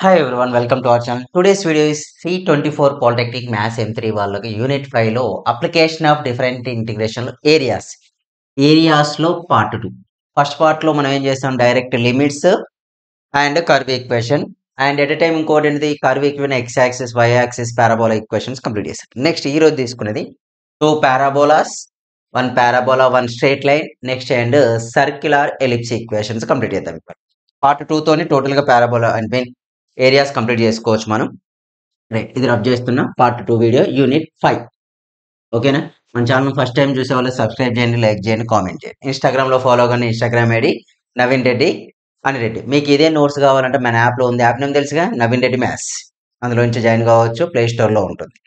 Hi everyone, welcome to our channel. Today's video is C24 Polytechnic Maths M3 వాళ్ళకి unit 5 లో application of different integration areas లో part 2. First part లో మనం ఏం చేస్తాం, direct limits and curve equation and at a time ఇంకోటి ఏంటిది, curve equation x axis y axis parabola equations complete చేస్తాం. నెక్స్ట్ ఈ రోజు తీసుకునేది 2 parabolas, 1 parabola, 1 straight line, next and circular ellipse equations complete చేద్దాం. పార్ట్ 2 తోని టోటల్ గా parabola and areas complete చేసుకోవచ్చు మనం. రైట్, ఇది రబ్ చేస్తున్న పార్ట్ 2 వీడియో యూనిట్ 5. ఓకేనా? మన ఛానల్ ఫస్ట్ టైం చూసే వాళ్ళు సబ్స్క్రైబ్ చేయండి, లైక్ చేయండి, కామెంట్ చేయండి. ఇన్స్టాగ్రామ్ లో ఫాలో కానీ, ఇన్స్టాగ్రామ్ ఐడి నవీన్ రెడ్డి అని రెడ్డి. మీకు ఇదే నోట్స్ కావాలంటే మన యాప్ లో ఉంది, యాప్ నేమ్ తెలుసుగా, నవీన్ రెడ్డి మ్యాథ్స్. అందులో నుంచి జాయిన్ కావచ్చు, ప్లే స్టోర్ లో ఉంటుంది.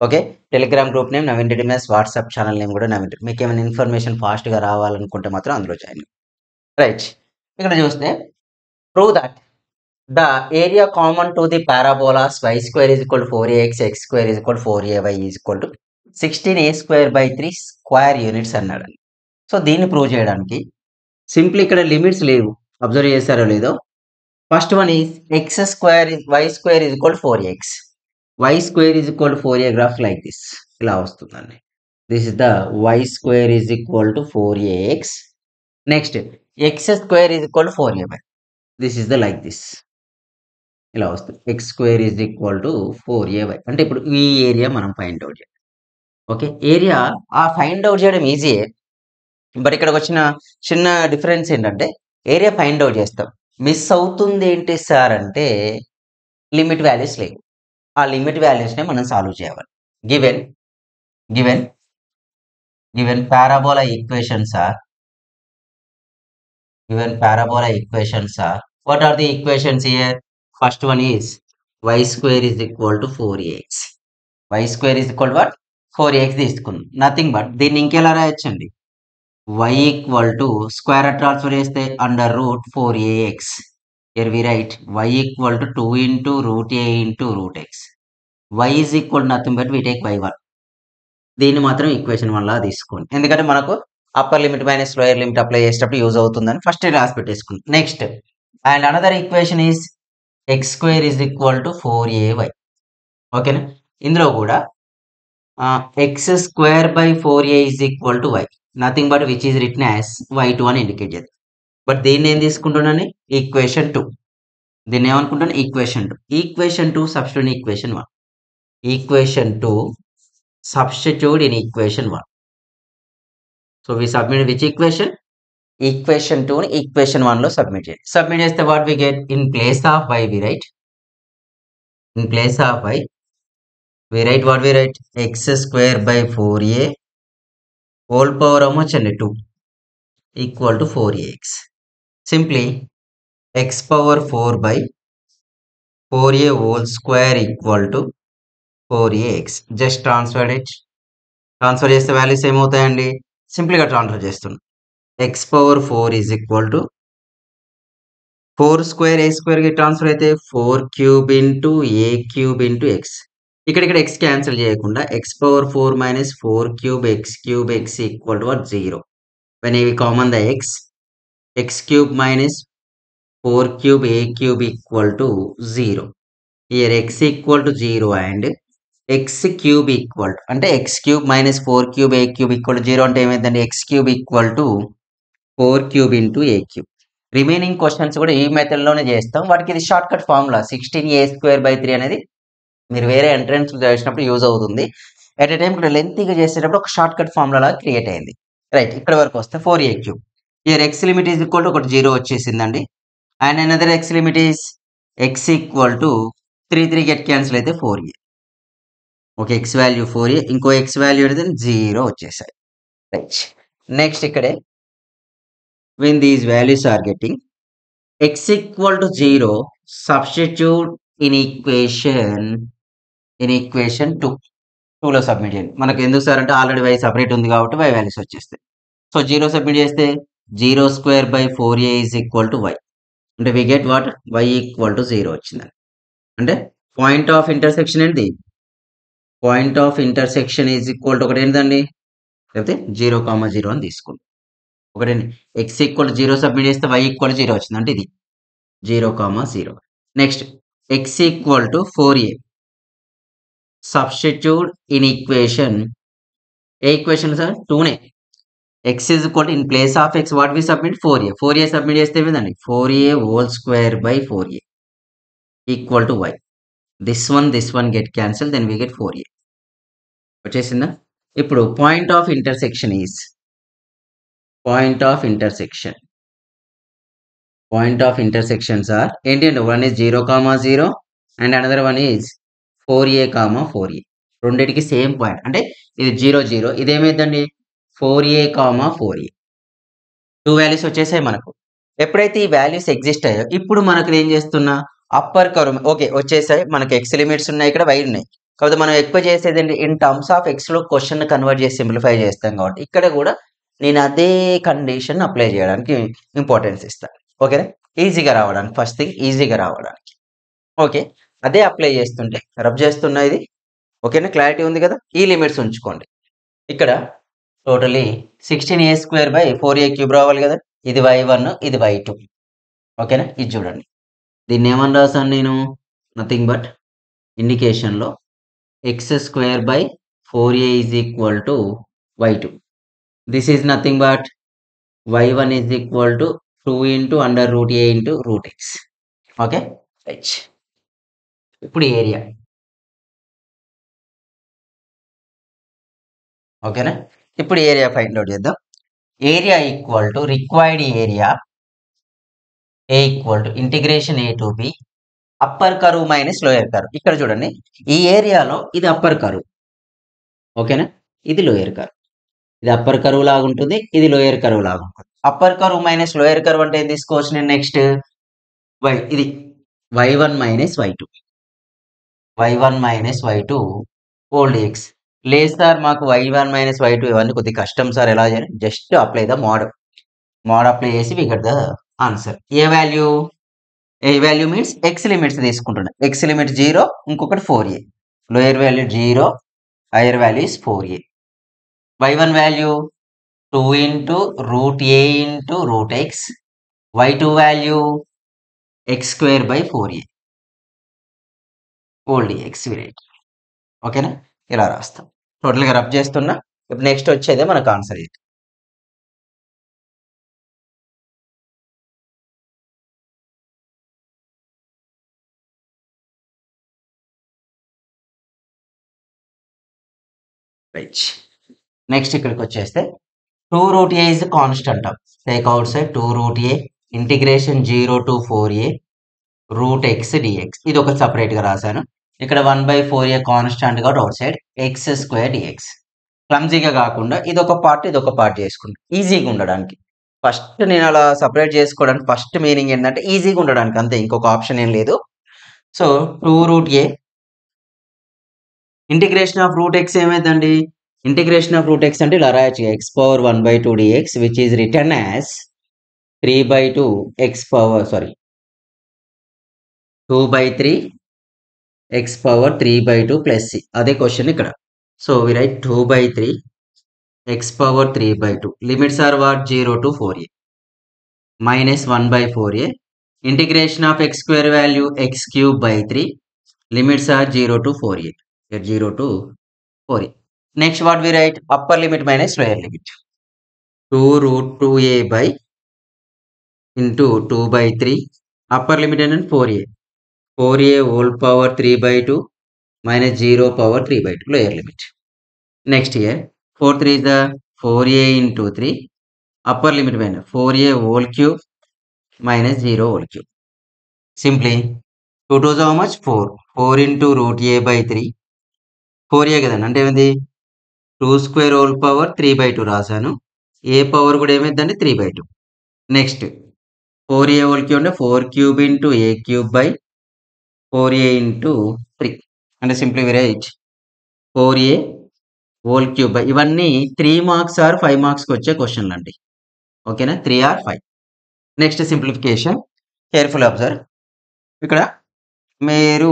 Okay, Telegram group name Naveen Reddy maths, WhatsApp channel name కూడా నవీన్ రెడ్డి. మీకు ఏమైనా ఇన్ఫర్మేషన్ ఫాస్ట్ గా రావాలనుకుంటే మాత్రం అందులో జాయిన్. రైట్, ఇక్కడ చూస్తే prove that the area common to the parabolas y square is equal to 4ax, x square is equal to 4ay is equal to 16a square by 3 square units అన్నాడు. So దీన్ని prove చేయడానికి simply ఇక్కడ limits లేవు, observe చేస్తారో లేదో. First one is x square y square is equal 4x, y square is equal 4a graph like this, ఇలా వస్తుందండి. This is the y square is equal to 4ax. Next x square is equal to 4ay, this is the like this, ఇలా వస్తుంది. X square is equal to 4ay. అంటే ఇప్పుడు ఈ area మనం find out చేయాలి. Okay, area find out చేయడం ఈజీయే, but ఇక్కడికి వచ్చిన చిన్న డిఫరెన్స్ ఏంటంటే ఏరియా ఫైండ్ అవుట్ చేస్తాం, మిస్ అవుతుంది ఏంటి సార్ అంటే లిమిట్ వాల్యూస్ లేవు. ఆ లిమిట్ వాల్యూస్నే మనం సాల్వ్ చేయాలి. Given given given parabola equations are what are the equations here? First one is y square is equal to 4ax. y square is equal to what? 4ax తీసుకున్నాం. Nothing but దీన్ని ఇంకెలా రాయొచ్చండి, y equal to square transfer చేస్తే under root 4ax. here we write y equal to 2 into root a into root x. y is equal to nothing but we take y1. దీన్ని మాత్రం equation 1 లా తీసుకోండి, ఎందుకంటే మనకు upper limit minus lower limit apply చేసేటప్పుడు use అవుతుందని first రాసి పెట్టేసుకుందాం. Next and another equation is x square is equal to 4ay. ఓకేనా? ఇందులో కూడా X square by 4a is equal to y, nothing but which is written as y2 అని indicate చేద్దాం. But దీన్ని ఏం తీసుకుంటున్నాను, ఈక్వేషన్ 2. దీన్ని ఏమనుకుంటాను, equation 2. Equation 2 substitute equation 1. Equation 2 substitute in equation 1. So we submit which equation? Equation 2 ని equation 1 లో submit చేయండి. సబ్మిట్ చేస్తే what we get? In place of y we write, in place of y we write what we write, x square by 4a whole power how much and 2 equal to 4ax. Simply x power 4 by 4a whole square equal to 4ax. Just transfer it. Transfer చేస్తే values ఏమవుతాయండి, సింపుల్గా transfer చేస్తున్నాం. X power 4 is equal to 4 square a స్క్వేర్కి transfer అయితే 4 cube into a cube into x. ఇక్కడ x cancel చేయకుండా x power 4 minus 4 cube x equal to what, 0. When ఇవి common the x cube minus 4 cube a cube equal to 0. Here x equal to 0 and x cube equal అంటే X cube minus 4 cube a cube equal to 0 అంటే ఏమైందండి, X cube equal to 4 cube into a cube. Remaining questions కూడా ఈ మెథడ్లోనే చేస్తాం. వాటికి ఇది short cut formula 16a square by 3 అనేది మీరు వేరే ఎంట్రన్స్ చేసినప్పుడు యూజ్ అవుతుంది. ఎట్ ఎ టైం ఇక్కడ లెంతీగా చేసేటప్పుడు ఒక షార్ట్ కట్ ఫార్ములా లాగా క్రియేట్ అయింది. రైట్, ఇక్కడ వరకు వస్తే 4a cube. Here X limit is equal to ఒకటి 0 వచ్చేసిందండి. And another X limit is X equal to 3 get cancel అయితే 4a. ఒక ఎక్స్ వాల్యూ 4a, ఇంకో ఎక్స్ వాల్యూ అనేది 0 వచ్చేసాయి. రైట్, నెక్స్ట్ ఇక్కడే when these values are getting x equal to 0, substitute in equation 2 లో submit చేయండి. మనకు ఎందుకు సార్ అంటే ఆల్రెడీ y సపరేట్ ఉంది కాబట్టి y వాల్యూస్ వచ్చేస్తాయి. సో 0 సబ్మిట్ చేస్తే 0 square by 4a is equal to y, అంటే we get what, y equal to 0 వచ్చిందండి. అంటే పాయింట్ ఆఫ్ ఇంటర్సెక్షన్ ఏంటి, point of intersection is equal to ఒకటి ఏంటండి, లేకపోతే 0,0 అని తీసుకుంటాం. ఒకటండి, ఎక్స్ ఈక్వల్ 0 సబ్మిట్ చేస్తే y ఈక్వల్ 0 వచ్చింది, అంటే ఇది 0,0. Next x equal to 4a. Substitute in equation. A equations are 2 x is equal to, in place of x what we submit 4a. 4a submit చేస్తే ఏమైందండి 4a whole square by 4a equal to y. This one get cancelled, then we get 4a. వచ్చేసిందా? ఇప్పుడు point of intersection is point of intersection. Point of intersections are ఏంటి అంటే one is 0, 0 and another one is 4a, 4a. రెండింటికి same point అంటే ఇది 0, 0, ఇదేమైందండి 4a, 4a. 2 values వచ్చేసాయి మనకు. ఎప్పుడైతే ఈ వాల్యూస్ ఎగ్జిస్ట్ అయ్యాయో ఇప్పుడు మనకు ఏం చేస్తున్నా అప్పర్ కర్వ్ ఓకే వచ్చేసాయి. మనకు ఎక్స్ లిమిట్స్ ఉన్నాయి, ఇక్కడ వై ఉన్నాయి. కాకపోతే మనం ఎక్కువ చేసేది ఏంటి ఇన్ టర్మ్స్ ఆఫ్ ఎక్స్ లో క్వశ్చన్ కన్వర్ట్ చేసి సింప్లిఫై చేస్తాం కాబట్టి ఇక్కడ కూడా నేను అదే కండిషన్ అప్లై చేయడానికి ఇంపార్టెన్స్ ఇస్తాను. ఓకేనా? ఈజీగా రావడానికి, ఫస్ట్ థింగ్ ఈజీగా రావడానికి. ఓకే, అదే అప్లై చేస్తుంటే రబ్ చేస్తున్నా ఇది. ఓకేనా? క్లారిటీ ఉంది కదా? ఈ లిమిట్స్ ఉంచుకోండి. ఇక్కడ టోటలీ 16a² / 4a³ రావాలి కదా. ఇది y1, ఇది y2. ఓకేనా? ఇది చూడండి, దీన్ని ఏమని రాసాను నేను, నథింగ్ బట్ ఇండికేషన్లో x² / 4a is equal to y2. This is nothing but y1 is equal to 2 × √a × √x. Okay right. ఇప్పుడు ఏరియా. ఓకేనా? ఇప్పుడు ఏరియా ఫైండ్ అవుట్ చేద్దాం. Area equal to required area a equal to integration a to b upper curve minus lower curve. ఇక్కడ చూడండి, ఈ ఏరియాలో ఇది upper curve. ఓకేనా? ఇది లోయర్ కర్వ్. ఇది అప్పర్ కర్వ్ లాగా ఉంటుంది, ఇది లోయర్ కర్వ్ లాగా ఉంటుంది. Upper curve minus lower curve అంటే ఏం తీసుకోవచ్చు నేను నెక్స్ట్ ఇది y1 మైనస్ y2. y1 మైనస్ y2 ఓల్డ్ ఎక్స్. లేదు సార్ మాకు y1 మైనస్ y2 ఇవన్నీ కొద్దిగా కష్టం సార్, ఎలా చేయాలి? Just apply the mode apply చేసి we get the answer. A value means x limits తీసుకుంటున్నా. ఎక్స్ లిమిట్ 0, ఇంకొకటి 4a. Lower value 0, higher value is 4a. y1 value 2 × √a × √x. y2 value x² / 4a old x విరేట్. ఓకేనా? ఇలా రాస్తాం. టోటల్గా rub చేస్తున్నా. ఇప్పుడు నెక్స్ట్ వచ్చేదే మనకు ఆన్సర్ ఇది. రైట్. నెక్స్ట్ ఇక్కడికి వచ్చేస్తే 2√a is the constant term. Take outside 2√a integration 0 to 4a √x dx. ఇది ఒక సపరేట్ గా రాశాను. ఇక్కడ 1/4a కాన్స్టాంట్ గా అవుట్ సైడ్ x² dx. క్లమ్జీగా కాకుండా ఇదొక పార్ట్ ఇదొక పార్ట్ చేసుకుంటాం ఈజీగా ఉండడానికి. ఫస్ట్ నేను అలా సపరేట్ చేసుకోవడానికి ఫస్ట్ మీనింగ్ ఏంటంటే ఈజీగా ఉండడానికి, అంతే, ఇంకొక ఆప్షన్ ఏం లేదు. So 2√a integration of √x ఏమైందండి, ఇంటిగ్రేషన్ ఆఫ్ √x అంటే ఇలా రాయొచ్చు x⁴1/2 dx which is written as 3/2 2/3 x⁴3/2 plus c. అదే క్వశ్చన్ ఇక్కడ. So we write 2/3 x⁴3/2. Limits are what 0 to 4a minus 1/4a. Integration of x² value x³ / 3. Limits are 0 to 4a. 0 to 4a. Next what we write upper limit minus lower limit 2√2a × 2/3. Upper limit ఏంటంటే 4a. 4a whole power 3/2 minus 0 power 3/2 lower limit. Next here 4 3 is the 4a × 3. Upper limit when 4a whole cube minus 0 whole cube. Simply 2 2s how much 4 4 × √a/3. 4a కదండి, అంటే ఏమైంది 2² whole power 3/2 రాశాను. ఏ power కూడా ఏమైందండి 3/2. Next 4a whole cube అంటే 4³ × a³ / 4a × 3 అంటే simply we write 4a whole cube. ఇవన్నీ 3 marks or 5 మార్క్స్కి వచ్చే క్వశ్చన్లు అండి. ఓకేనా? 3 or 5. Next simplification. Careful observe. ఇక్కడ మీరు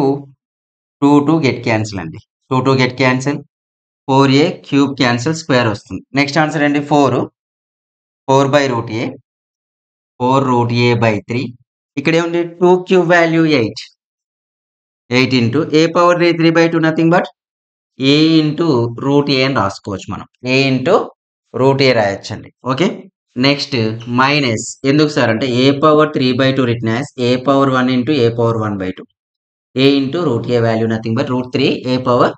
2 గెట్ క్యాన్సిల్ అండి. 2 get cancel. 4a³ cancel, square వస్తుంది. నెక్స్ట్ ఆన్సర్ ఏంటి 4/√a 4√a/3. ఇక్కడ ఏముంది 2³ value 8. 8 into a power 3/2 nothing but a into root a అని రాసుకోవచ్చు మనం. ఏ ఇంటూ రూట్ ఏ రాయొచ్చండి. ఓకే, నెక్స్ట్ మైనస్ ఎందుకు సార్ అంటే a power 3/2 return as a power 1 into a power 1/2 a into root a value nothing but root 3 a power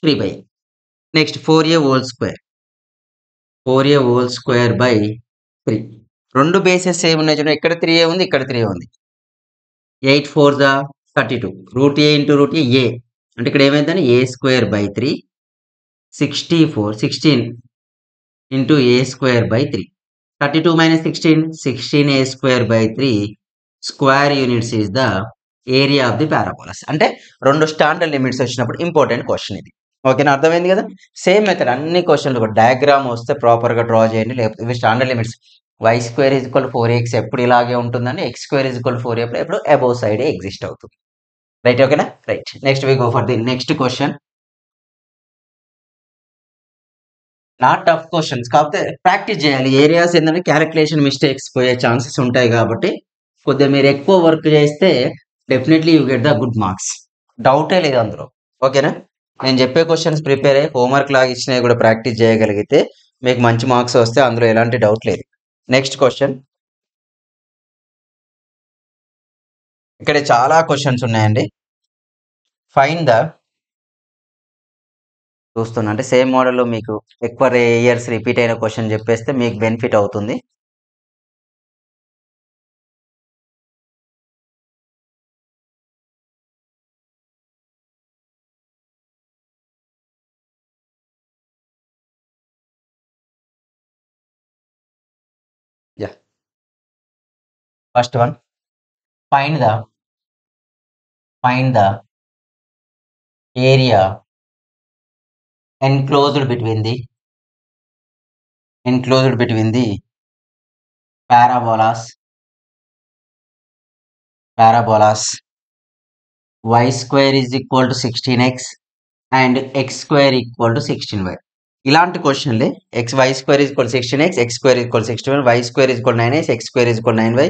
3/. Next 4a whole square 4a whole square by 3. రెండు bases ఏమున్నాయి చూడండి, ఇక్కడ 3a ఉంది, ఇక్కడ 3a ఉంది. 8 4 32 root a into root a అంటే ఇక్కడ ఏమైందని a square by 3 16 into a square by 3 32 minus 16 a square by 3 square units is the area of the parabolas. అంటే రెండు స్టాండర్డ్ లిమిట్స్ వచ్చినప్పుడు ఇంపార్టెంట్ క్వశ్చన్ ఇది. ఓకేనా, అర్థమైంది కదా. సేమ్ మెథడ్ అన్ని క్వశ్చన్లు కూడా డయాగ్రామ్ వస్తే ప్రాపర్గా డ్రా చేయండి, లేకపోతే ఇవి standard limits. Y square is equal 4x ఎప్పుడు ఇలాగే ఉంటుందని, ఎక్స్ స్క్వేర్ ఈజ్ ఈక్వల్ 4 ఎప్పుడు అబౌవ్ సైడ్ ఎగ్జిస్ట్ అవుతుంది. రైట్, ఓకేనా. Right, next we go for the next question. Not tough questions, కాకపోతే ప్రాక్టీస్ చేయాలి. ఏరియాస్ ఏంటంటే క్యాలిక్యులేషన్ మిస్టేక్స్ పోయే ఛాన్సెస్ ఉంటాయి కాబట్టి కొద్దిగా మీరు ఎక్కువ వర్క్ చేస్తే definitely you get the good marks, డౌటే లేదు అందులో. ఓకేనా, నేను చెప్పే క్వశ్చన్స్ ప్రిపేర్ అయ్యి హోంవర్క్ లాగా ఇచ్చినవి కూడా ప్రాక్టీస్ చేయగలిగితే మీకు మంచి మార్క్స్ వస్తే అందులో ఎలాంటి డౌట్ లేదు. నెక్స్ట్ క్వశ్చన్, ఇక్కడ చాలా క్వశ్చన్స్ ఉన్నాయండి. ఫైన్ ద చూస్తున్నా అంటే సేమ్ మోడల్లో మీకు ఎక్కువ ఇయర్స్ రిపీట్ అయిన క్వశ్చన్ చెప్పేస్తే మీకు బెనిఫిట్ అవుతుంది. Yeah, first one, find the area enclosed between the parabolas y square is equal to 16x and x square equal to 16y. ఇలాంటి క్వశ్చన్లే y square is equal to 16x, x square is equal to 16y, y square is equal to 9x, x square is equal to 9y,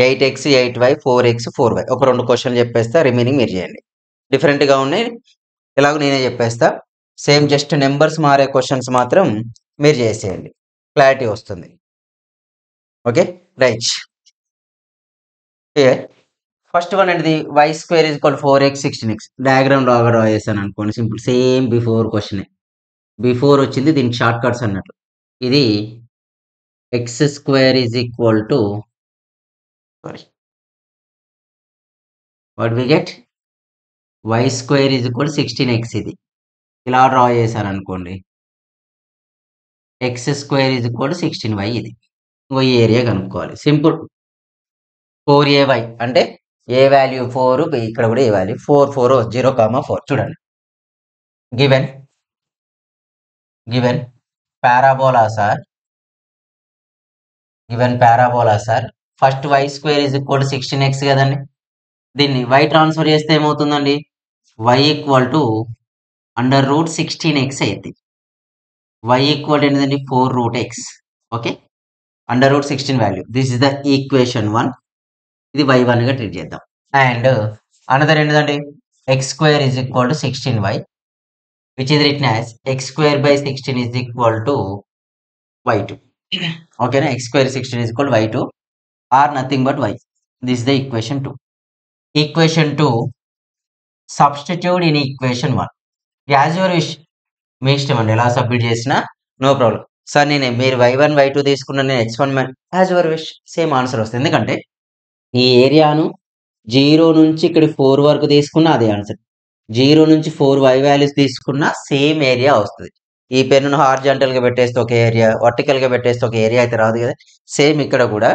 8x 8y, 4x 4y. ఒక రెండు క్వశ్చన్లు చెప్పేస్తా, remaining మీరు చేయండి. డిఫరెంట్గా ఉన్నాయి, ఎలాగో నేనే చెప్పేస్తా. సేమ్ జస్ట్ నెంబర్స్ మారే క్వశ్చన్స్ మాత్రం మీరు చేసేయండి, క్లారిటీ వస్తుంది. Okay, right. ఫస్ట్ వన్ ఏంటిది, y square is equal 4x 16x. Diagram లాగా డ్రా చేశాను అనుకోండి, simple. Same before question, before వచ్చింది, దీనికి షార్ట్ కట్స్ అన్నట్లు. ఇది x square is equal to what we get y square is equal 16x. ఇది ఇలా డ్రా చేశాను అనుకోండి, X square is equal 16y. ఇది ఇంకో ఏరియా కనుక్కోవాలి, సింపుల్. 4ay అంటే ఏ వాల్యూ 4, ఇక్కడ కూడా ఏ వాల్యూ 4 4 0,4. చూడండి, given parabolas are first y square is equal to 16x కదండి. దీన్ని y ట్రాన్స్ఫర్ చేస్తే ఏమవుతుందండి, y equal to under root 16x అయింది. y ఈక్వల్ ఏంటండి 4 root x. Okay, under root 16 value. This is the equation 1. ఇది y1 గా treat చేద్దాం. And another ఏంటండి, x square is equal to 16y, which is written as x square by 16 is equal to y2. ఓకేనా, x square 16 is equal y2 or nothing but y. This the equation 2. Equation 2 substitute in equation 1. As your wish, మీ ఇష్టం అండి, ఎలా submit చేసినా no problem. Sir మీరు y1 y2 తీసుకున్న నేను x1 as your wish, same answer వస్తుంది. ఎందుకంటే ఈ ఏరియాను 0 నుంచి ఇక్కడ 4 వరకు తీసుకున్నా అదే ఆన్సర్, 0 నుంచి 4 y వాల్యూస్ తీసుకున్నా సేమ్ ఏరియా వస్తుంది. ఈ పెన్నును హార్జాంటల్గా పెట్టేస్తే ఒక ఏరియా, వర్టికల్గా పెట్టేస్తే ఒక ఏరియా అయితే రాదు కదా. సేమ్ ఇక్కడ కూడా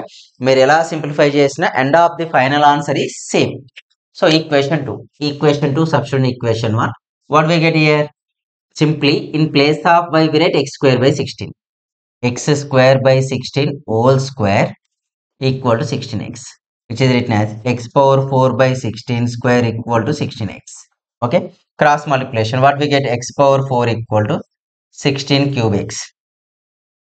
మీరు ఎలా సింప్లిఫై చేసినా end of the final answer ఈ same. So equation 2 substitute equation 1. What we get here, simply in place of y we write x square by 16. x square by 16 whole square equal to 16x, which is written as x power 4 by 16 square equal to 16x. Okay, cross multiplication, what we get, x power 4 equal to 16 cube x.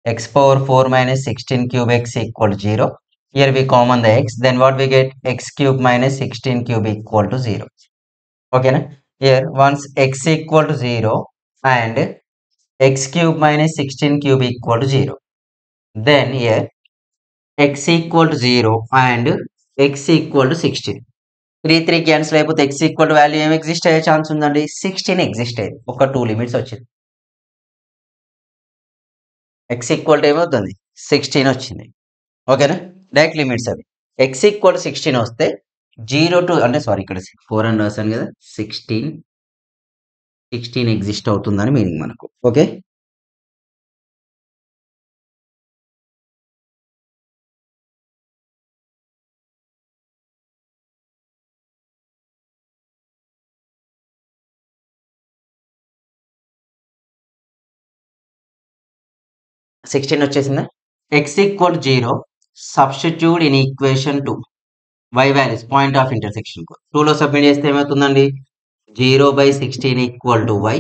X power 4 minus 16 cube x equal to 0. Here we common the x, then what we get, x cube minus 16 cube equal to 0. ఓకేనా? Here once x equal to 0 and x cube minus 16 cube equal to 0. Then here x equal to 0 and x equal to 16. 3 cancel అయిపోతే x equal to value ఏం exist అయ్యే chance ఉందండి? 16 exist అయ్యేది. ఒక 2 limits వచ్చింది. x equal to ఏమవుతుంది? 16 వచ్చింది. ఓకేనా? డైరెక్ట్ లిమిట్స్ అవి. x ఈక్వల్ టు 16 వస్తే 0 టు అంటే సారీ ఇక్కడ 4 అని రాశాను కదా, 16 ఎగ్జిస్ట్ అవుతుందని మీనింగ్ మనకు. ఓకే, సిక్స్టీన్ వచ్చేసిందా? X equal 0 substitute in equation 2 y values point of intersection 2లో సబ్మిట్ చేస్తే ఏమవుతుందండి? 0/16 equal to y,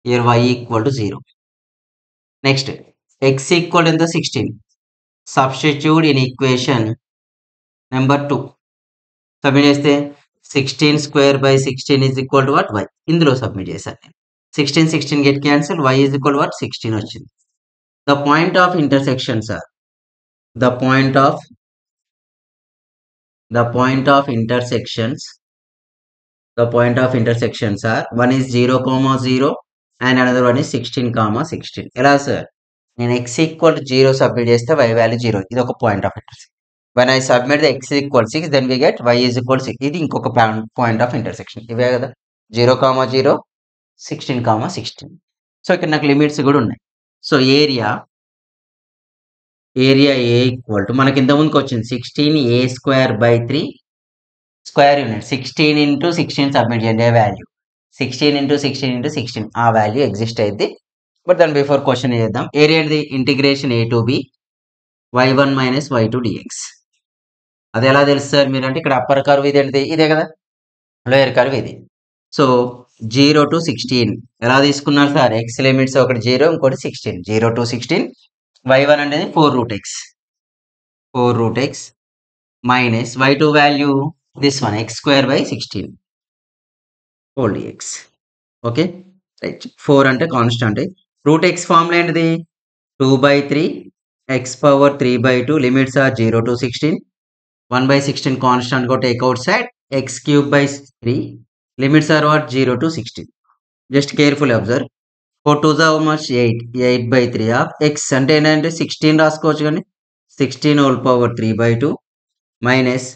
here y equal to 0. Next x equal ఎంత? 16 substitute in equation number 2 submit చేస్తే 16 square by 16 is equal to what? y. ఇందులో submit చేశాను. 16 get cancel, y is equal what? 16 వచ్చింది. The point of intersections are the point of intersections are one is 0, 0 and another one is 16, 16. ఎలా sir? నేను x equal to 0 submit చేస్తే y value 0. ఇది ఒక point of intersection. when I submit the x equal 6 then we get y is equal 6. ఇది ఇంకొక point of intersection. ఇవే కదా 0, 0, 16, 16. So ఇక్కడ నాకు లిమిట్స్ కూడా ఉన్నాయి. So area a equal to మనకి ఇంతకుముందుకు వచ్చింది 16a² 3 square unit. 16 into 16 submit చేయండి వాల్యూ. 16 into 16 into 16 ఆ వాల్యూ ఎగ్జిస్ట్ అయింది. బట్ దాని బిఫోర్ క్వశ్చన్ చేద్దాం. ఏరియా ఏంటిది? Integration a to b y1 minus y2 dx. అది ఎలా తెలుసు సార్ మీరు అంటే ఇక్కడ అప్పర్ కర్వ్ ఇది ఏంటిది? ఇదే కదా, లోయర్ కర్వ్ ఇది. సో 0 to 16 ఎలా తీసుకున్నారు సార్? ఎక్స్ లిమిట్స్ ఒకటి 0 ఇంకోటి 16. 0 to 16 y1 అనేది 4√x minus y2 value this one x²/16 whole dx. Okay right. 4 అంటే కాన్స్టాంట్. √x ఫార్ములా ఏంటిది? 2/3 x⁻3/2 limits are 0 to 16. 1/16 constant go take outside. x³/3 limits are what? 0 to 16. Just careful observe. 4 2s how much? 8. 8/3 of x అంటే ఏంటంటే 16 రాసుకోవచ్చు కానీ 16^3/2 మైనస్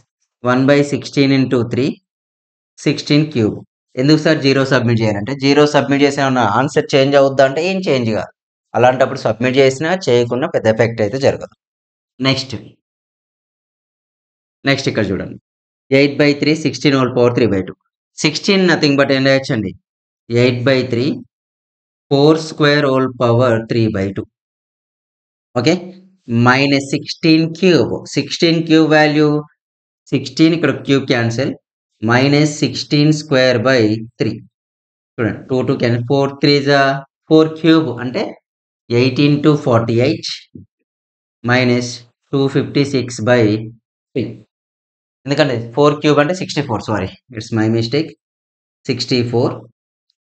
1/16 into 3 16 cube. ఎందుకు sir 0 submit చేయాలంటే 0 submit చేసిన ఆన్సర్ చేంజ్ అవుద్దా అంటే ఏం చేంజ్ కాదు. అలాంటప్పుడు సబ్మిట్ చేసినా చేయకుండా పెద్ద ఎఫెక్ట్ అయితే జరగదు. నెక్స్ట్ ఇక్కడ చూడండి 8/3 16^3/2. 16 నథింగ్ బట్ ఏం రాయొచ్చండి? 8/3 4² okay minus 16 cube. 16 cube value 16 ఇక్కడ క్యూబ్ క్యాన్సిల్ మైనస్ 16² చూడండి 2 2 క్యాన్సిల్ 4 3 4 క్యూబ్ అంటే 8 into 48 మైనస్ 256/3. ఎందుకంటే 4 క్యూబ్ అంటే 64. Sorry, it's my mistake. 64.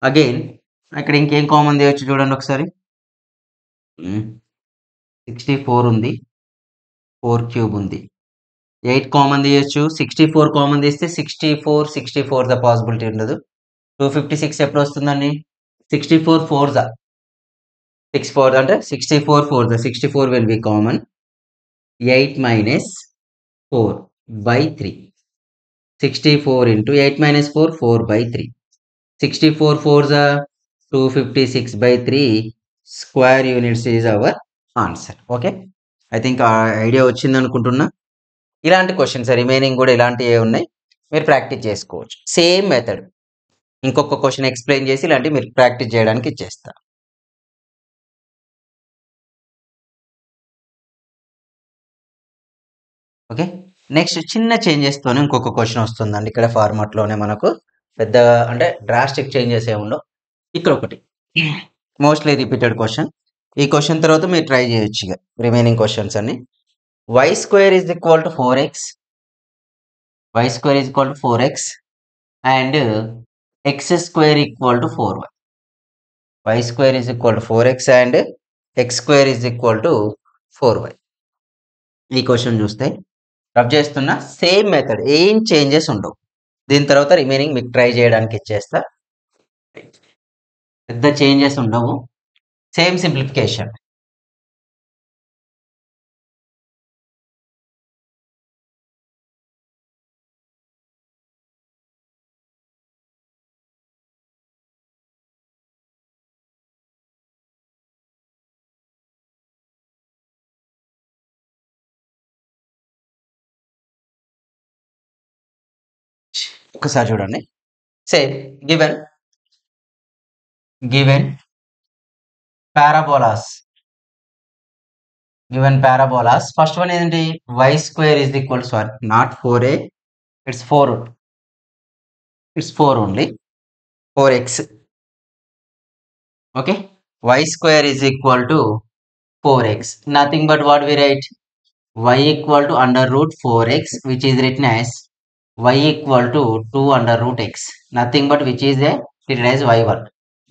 Again ఇక్కడ ఇంకేం కామన్ తీయచ్చు చూడండి ఒకసారి. 64 ఉంది, 4 క్యూబ్ ఉంది, 8 కామన్ తీయచ్చు. 64 కామన్ తీస్తే 64 ద పాసిబిలిటీ ఉండదు. 256 ఎప్పుడు వస్తుందండి? 64 4 అంటే 64 4 64 will be common. 8 minus 4/3. 64 into 8 minus 4 4/3. 64 4s 256/3 square units is our answer. Okay, I think ఆ ఐడియా వచ్చింది అనుకుంటున్నా. ఇలాంటి క్వశ్చన్స్ రిమైనింగ్ కూడా ఇలాంటివి ఉన్నాయి, మీరు ప్రాక్టీస్ చేసుకోవచ్చు. సేమ్ మెథడ్ ఇంకొక క్వశ్చన్ ఎక్స్ప్లెయిన్ చేసి ఇలాంటివి మీరు ప్రాక్టీస్ చేయడానికి ఇచ్చేస్తా. ఓకే, నెక్స్ట్ చిన్న చేంజెస్తోనే ఇంకొక క్వశ్చన్ వస్తుందండి. ఇక్కడ ఫార్మాట్లోనే మనకు పెద్ద అంటే డ్రాస్టిక్ చేంజెస్ ఏముండవు. ఇక్కడ ఒకటి మోస్ట్లీ రిపీటెడ్ క్వశ్చన్. ఈ క్వశ్చన్ తర్వాత మీరు ట్రై చేయొచ్చు ఇక రిమైనింగ్ క్వశ్చన్స్ అన్ని. y² is equal to 4x. y² is equal to 4x and x square equal to 4y. Y square is equal to 4x and x square is equal to 4y. ఈ question చూస్తే rub చేస్తున్న same method, ఏం changes ఉండవు. దీని తర్వాత remaining మీకు try చేయడానికి ఇచ్చేస్తా. పెద్ద చేంజెస్ ఉండవు, సేమ్ సింప్లిఫికేషన్. ఒకసారి చూడండి. Same given parabolas. First one ఏంటి? y square is equal, sorry not 4a, it's 4 only 4x. Okay, y square is equal to 4x. Nothing but what we write? y equal to under root 4x, which is written as y equal to 2 under root x. Nothing but which is written as y1.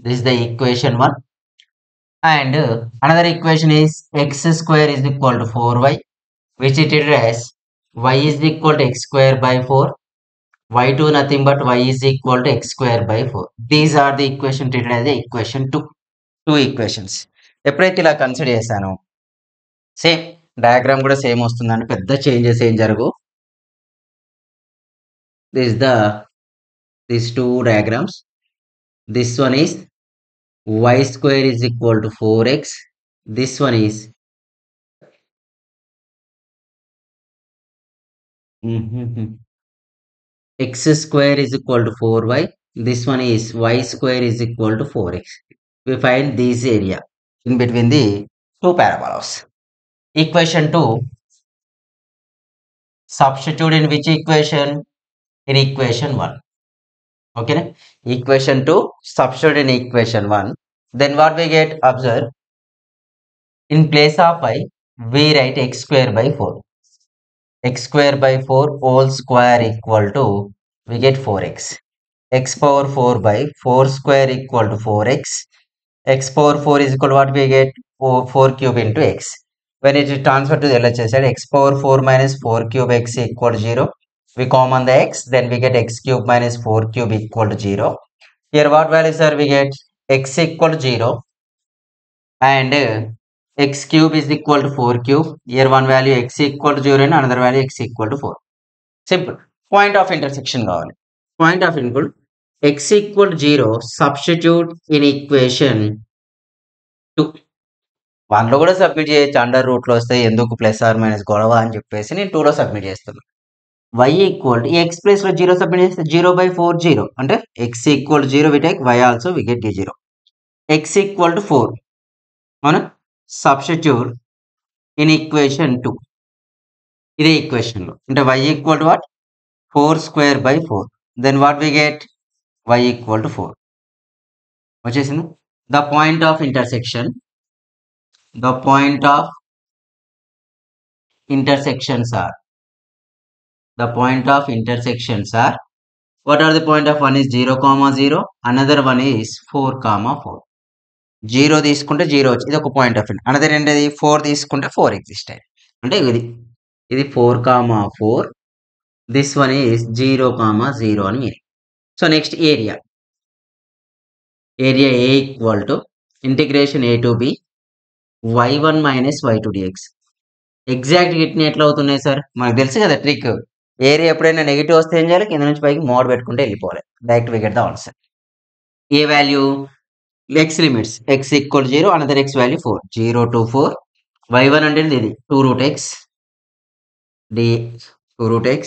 This is the equation 1. And another equation is x square is equal to 4y, which it is as y is equal to x square by 4. y2 nothing but y is equal to x square by 4. These are the equation treated as equation 2. Two equations. ఎప్పుడైతే ఇలా consider చేశాను, same diagram కూడా same వస్తుందండి, పెద్ద changes ఏం జరగవు. These two diagrams. This one is y square is equal to 4x. This one is x square is equal to 4y. This one is y square is equal to 4x. We find this area in between the two parabolas. Equation 2. Substitute in which equation? In equation 1. Okay, equation 2 substitute in equation 1. Then what we get? Observe, in place of y we write x square by 4. X square by 4 whole square equal to, we get 4x. X power 4 by 4 square equal to 4x. X power 4 is equal to what we get? 4 cube into x. When it is transferred to the LHS side, x power 4 minus 4 cube x equal to 0. We common the x, then we get x cube minus 4 cube equal to 0. Here what values are we get? X equal to 0 and x cube is equal to 4 cube. Here one value x equal to 0 and another value x equal to 4. Simple. Point of intersection కావాలి. Point of intersection, x equal to 0 substitute in equation 2. 1లో కూడా submit చేయొచ్చు, under root లో వస్తే ఎందుకు plus or minus గొడవ అని చెప్పేసి నేను 2లో సబ్మిట్ చేస్తాను. y equal to x place లో 0 సబ్మిట్ చేస్తే 0/4 0 అంటే x equal to 0 we take y also we get 0. x equal to 4 అవునా, సబ్స్టిట్యూట్ ఇన్ ఈక్వేషన్ 2. ఇదే ఈక్వేషన్ లో అంటే y equal to what? 4 square by 4. Then what we get? y equal to 4 వచ్చేసింది. The point of intersection, the point of intersections are, what are the point of? One is 0, 0, another one is 4, 4. 0 తీసుకుంటే 0 వచ్చి ఇది ఒక point of, another ఏంటది? 4 తీసుకుంటే 4 exist అయ్యింది అంటే ఇది 4, 4. దిస్ వన్ ఈస్ 0, 0 అని meaning. So next area A equal to integration a to b y1 మైనస్ y2 dx. ఎగ్జాక్ట్ గిట్ని ఎట్లా అవుతున్నాయి సార్? మనకు తెలుసు కదా ట్రిక్. ఏరియా ఎప్పుడైనా నెగిటివ్ వస్తే ఏం చేయాలి? కింద నుంచి పైకి మోడ్ పెట్టుకుంటే వెళ్ళిపోవాలి. Direct we get the answer. A value? x limits x equal 0, another x value 4, 0 to 4. y1 అంటే ఇది 2 root x d 2 root x.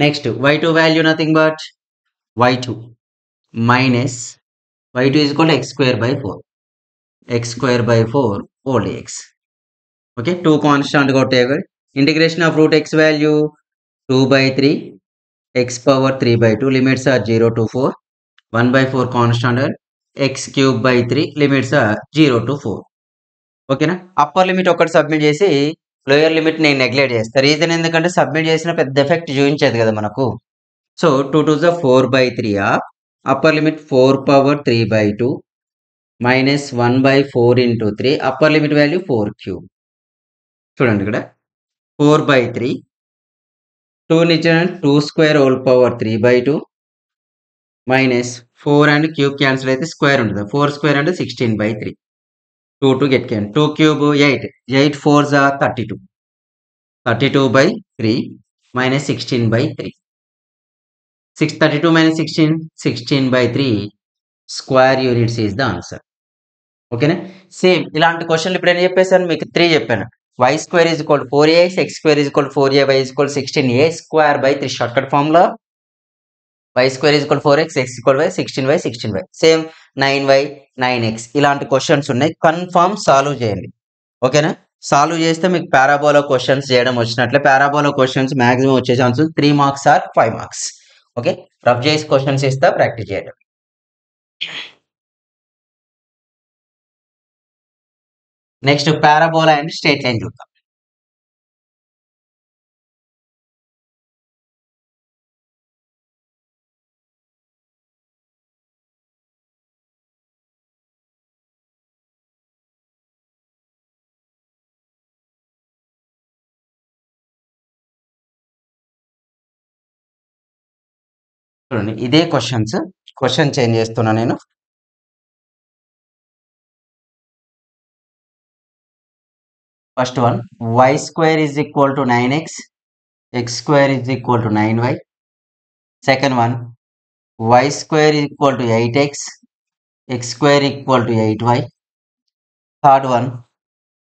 Next y2 value nothing but y2 minus y2 is equal to x square by 4. x square by 4 whole dx. Okay, 2 constant got taken. Integration of root x value 2/3 x power 3/2. Limits are 0 to 4. 1/4 constant x cube by 3. Limits are 0 to 4. ఓకేనా? Upper limit ఒకటి submit చేసి lower limit నేను neglect చేస్తాను. Reason ఎందుకంటే submit చేసిన పెద్ద effect చూపించేది కదా మనకు. So 2 2s are 4/3 upper limit 4^3/2 minus 1/4 into 3 upper limit value 4³ చూడండి ఇక్కడ 4/3 2 నిచ్చిన 2^2 మైనస్ 4 అండ్ క్యూబ్ క్యాన్సిల్ అయితే స్క్వేర్ ఉంటుంది 4² అంటే 16/3 2 get can 2 cube 8 8 4s are 32 32/3 minus 16/3 632 minus 16 16/3 square units is the answer. ఓకేనా సేమ్ ఇలాంటి క్వశ్చన్లు ఇప్పుడు ఏం చెప్పేసాను మీకు 3 చెప్పాను y² is equal to 4ax x² is equal to 4ay y is equal to 16a² / 3 short cut formula y² is equal to 4x x equal to 16y 16y same 9y 9x ఇలాంటి questions ఉన్నాయి confirm solve చేయండి ఓకేనా solve చేస్తే మీకు parabola questions చేయడం వచ్చినట్లే parabola questions maximum వచ్చే ఛాన్స్ 3 marks or 5 marks okay rough చేసి క్వశ్చన్స్ ఇస్తా ప్రాక్టీస్ చేయండి next parabola and straight line చూద్దాం చూడండి ఇదే క్వశ్చన్ చేంజ్ చేస్తున్నా నేను first one y² is equal to 9x x² is equal to 9y second one y² is equal to 8x x² equal to 8y third one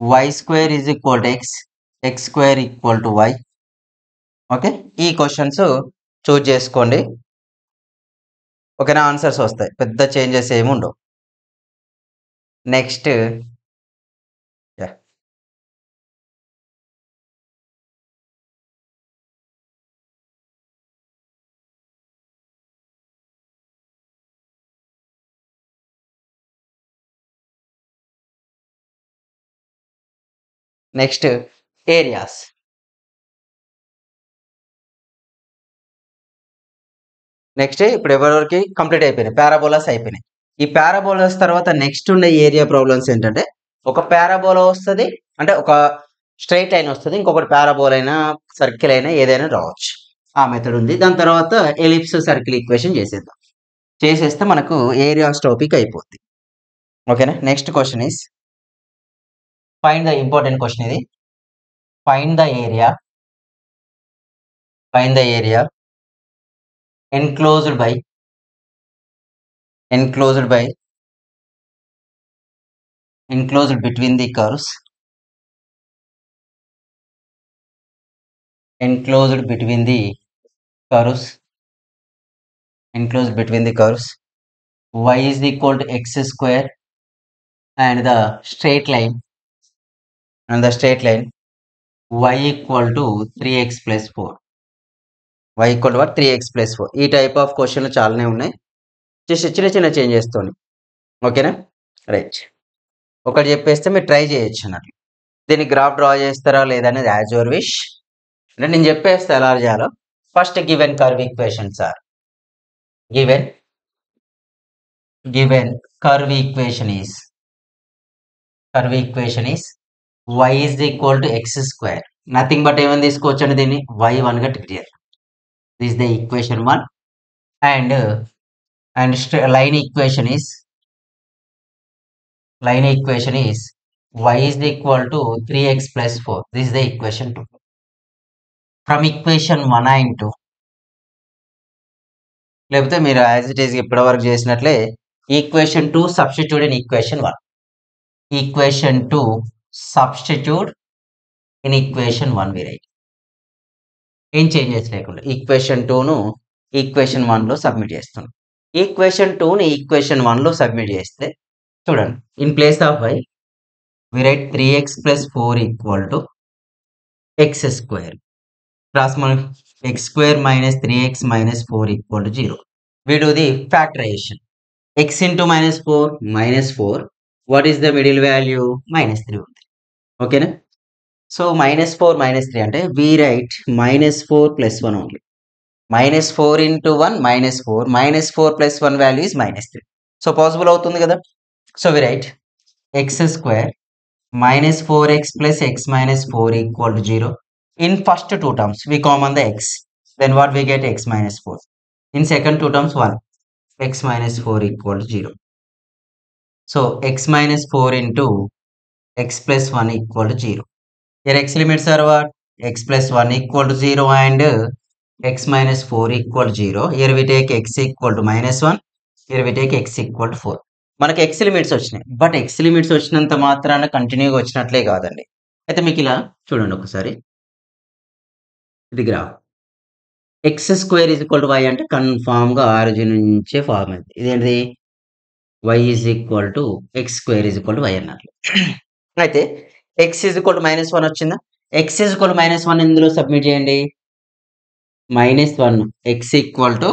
y² is equal to x x² equal to y okay ఈ questions choose చేసుకోండి ఓకేనా answers వస్తాయి పెద్ద changes ఏమి ఉండవు next next areas next ఇప్పుడు ఎవరెవరికి complete అయిపోయినాయి పారాబోలాస్ అయిపోయినాయి ఈ పారాబోలాస్ తర్వాత నెక్స్ట్ ఉండే ఏరియా ప్రాబ్లమ్స్ ఏంటంటే ఒక పారాబోలా వస్తుంది అంటే ఒక స్ట్రైట్ లైన్ వస్తుంది ఇంకొకటి పారాబోలా అయినా సర్కిల్ అయినా ఏదైనా రావచ్చు ఆ మెథడ్ ఉంది దాని తర్వాత ఎలిప్స్ సర్కిల్ ఈక్వేషన్ చేసేద్దాం చేసేస్తే మనకు ఏరియాస్ టాపిక్ అయిపోద్ది ఓకేనా next question is find the important question ఇది find the area enclosed by enclosed between the curves enclosed between the curves y is equal to x square and the straight line y equal to 3x plus 4 y equal to what 3x plus 4 ఈ type of క్వశ్చన్లు చాలానే ఉన్నాయి just చిన్న change చేస్తాను ఓకేనా right ఒకటి చెప్పేస్తే మీరు ట్రై చేయొచ్చు అన్నట్లు దీన్ని గ్రాఫ్ డ్రా చేస్తారా లేదనేది యాజ్ యువర్ విష్ అంటే నేను చెప్పేస్తే ఎలా చేయాలో first given curve equations are given curve equation is y is equal to x square nothing but ఏమని తీసుకోవచ్చు అంటే దీన్ని y1 గా ట్రీట్ చేయాలి this is the equation 1 and line equation is y is equal to 3x plus 4 this is the equation 2 from equation 1 into లేకపోతే మీరు as it is ఇప్పటి వరకు చేసినట్లే equation 2 substitute in equation 1 equation 2 substitute in equation 1 we write ఏం changes లేకుండా equation 2ను equation 1లో submit చేస్తున్నాం ఈక్వేషన్ 2ని ఈక్వేషన్ 1లో సబ్మిట్ చేస్తే చూడండి in place of y we write 3x plus 4 equal to x square cross x square minus 3x minus 4 equal to 0 we do the factorization x into minus 4 what is the middle value minus 3 ఉంది ఓకేనా so -4 -3 అంటే we write -4 + 1 only -4 into 1 -4. -4 plus 1 value is -3. So possible అవుతుంది కదా. So we write x square -4x plus x minus 4 equal to 0. In first two terms, we common the x. Then what we get? X minus 4. In second two terms, 1. X minus 4 equal to 0. So x minus 4 into x plus 1 equal to 0. Here x limits are what? X plus 1 equal to 0 and x minus 4 equal to 0. Here we take x equal to -1. Here we take x equal to 4. మనకి X limits వచ్చినాయి. But X limits వచ్చినంత మాత్రాన కంటిన్యూగా వచ్చినట్లే కాదండి. అయితే మీకు ఇలా చూడండి ఒకసారి. ఇది graph. X square is equal to y అంటే కన్ఫామ్గా ఆరిజిన్ నుంచే ఫార్మ్ అయింది. ఇదేంటిది? Y is equal to x square is equal to y అన్నట్లు. అయితే ఎక్స్ ఈజ్ ఈక్వల్ టు -1 వచ్చిందా? ఎక్స్ ఈజ్ ఈక్వల్ టు -1 ఇందులో సబ్మిట్ చేయండి. -1 ఎక్స్ ఈక్వల్ టు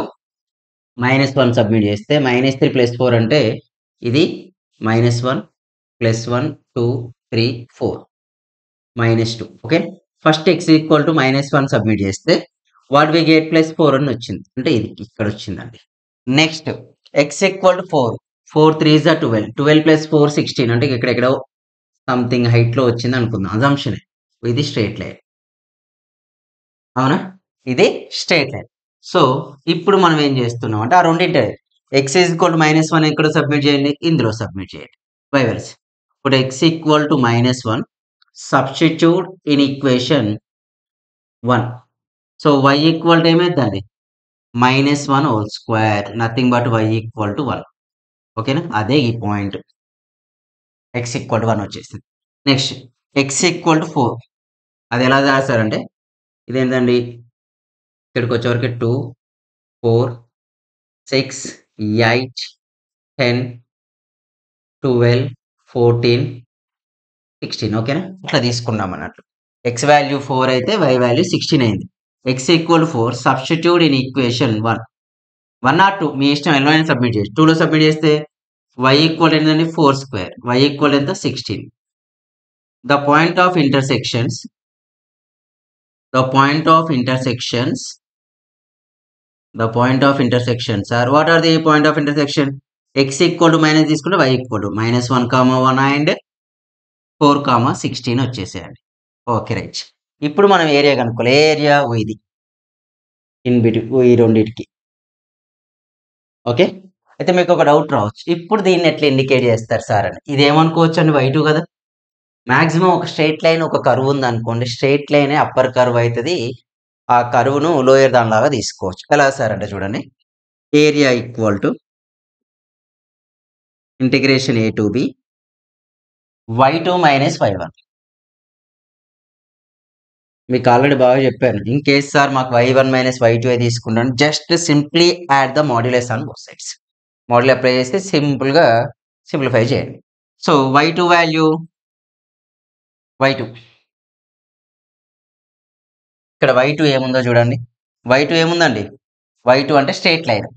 -1 సబ్మిట్ చేస్తే -3 + 4 అంటే ఇది -1 + 1 2 3 4 -2. Okay. First X equal to -1 submit చేస్తే వాట్ వి గెట్ +4 అని వచ్చింది. అంటే ఇది ఇక్కడ వచ్చిందండి. Next X equal to 4. 4 3 is 12. 12 + 4 16. అంటే ఇక్కడ ఎక్కడో సంథింగ్ హైట్ లో వచ్చింది అనుకుందాం. అజంప్షన్. ఇది స్ట్రైట్ లైన్. అవునా? ఇది స్ట్రైట్ లైన్. సో ఇప్పుడు మనం ఏం చేస్తున్నాం అంటే ఆ రెండింటి ఎక్స్ ఈక్వల్ టు -1 ఇక్కడ సబ్మిట్ చేయండి, ఇందులో సబ్మిట్ చేయండి. వైవర్స్. ఇప్పుడు X equal to -1 substitute in equation 1. So y equal to ఏమైందండి? -1 whole square nothing but y equal to 1. ఓకేనా? అదే ఈ పాయింట్. x ఈక్వల్ టు 1 వచ్చేసింది. Next x equal to 4. అది ఎలా రాశారంటే ఇదేంటండి? ఇక్కడికి వచ్చేవరకు 2 4 6 8 10 12 14 16. ఓకేనా? ఇట్లా తీసుకున్నాం అన్నట్లు. ఎక్స్ వాల్యూ 4 అయితే y వాల్యూ 16 అయింది. X equal 4 substitute in equation 1. 1 or 2 మీ ఇష్టం ఎలా అయినా సబ్మిట్ చేసి 2లో సబ్మిట్ చేస్తే y ఈక్వల్ ఏంటండి? 4 స్క్వేర్. y ఈక్వల్ ఎంత? 16. The point of intersections are what are the point of intersection? X equal to minus తీసుకుంటే y equal to -1, 1 and 4, 16 వచ్చేసేయండి. Okay right. ఇప్పుడు మనం ఏరియా కనుక్కోవాలి. ఏరియా ఇది ఇన్ బిట్వీన్ ఈ రెండింటికి. ఓకే. అయితే మీకు ఒక డౌట్ రావచ్చు, ఇప్పుడు దీన్ని ఎట్లా ఇండికేట్ చేస్తారు సార్ అని. ఇది ఏమనుకోవచ్చు అండి? y2 కదా. మాక్సిమం ఒక స్ట్రైట్ లైన్ ఒక కర్వ్ ఉంది అనుకోండి, స్ట్రైట్ లైన్ అప్పర్ కర్వ్ అవుతుంది. ఆ కర్వ్ను లోయర్ దానిలాగా తీసుకోవచ్చు. ఎలా సార్ అంటే చూడండి, area equal to integration a to b y2 - y1. మీకు ఆల్రెడీ బాగా చెప్పాను. ఇన్ కేస్ సార్ మాకు y1 - y2 తీసుకున్నాను, just simply add the modulus on both sides. Module apply చేస్తే సింపుల్గా సింప్లిఫై చేయండి. సో y2 వాల్యూ y2 ఇక్కడ y2 ఏముందో చూడండి. y2 ఏముందండి? y2 అంటే స్ట్రైట్ లైన్.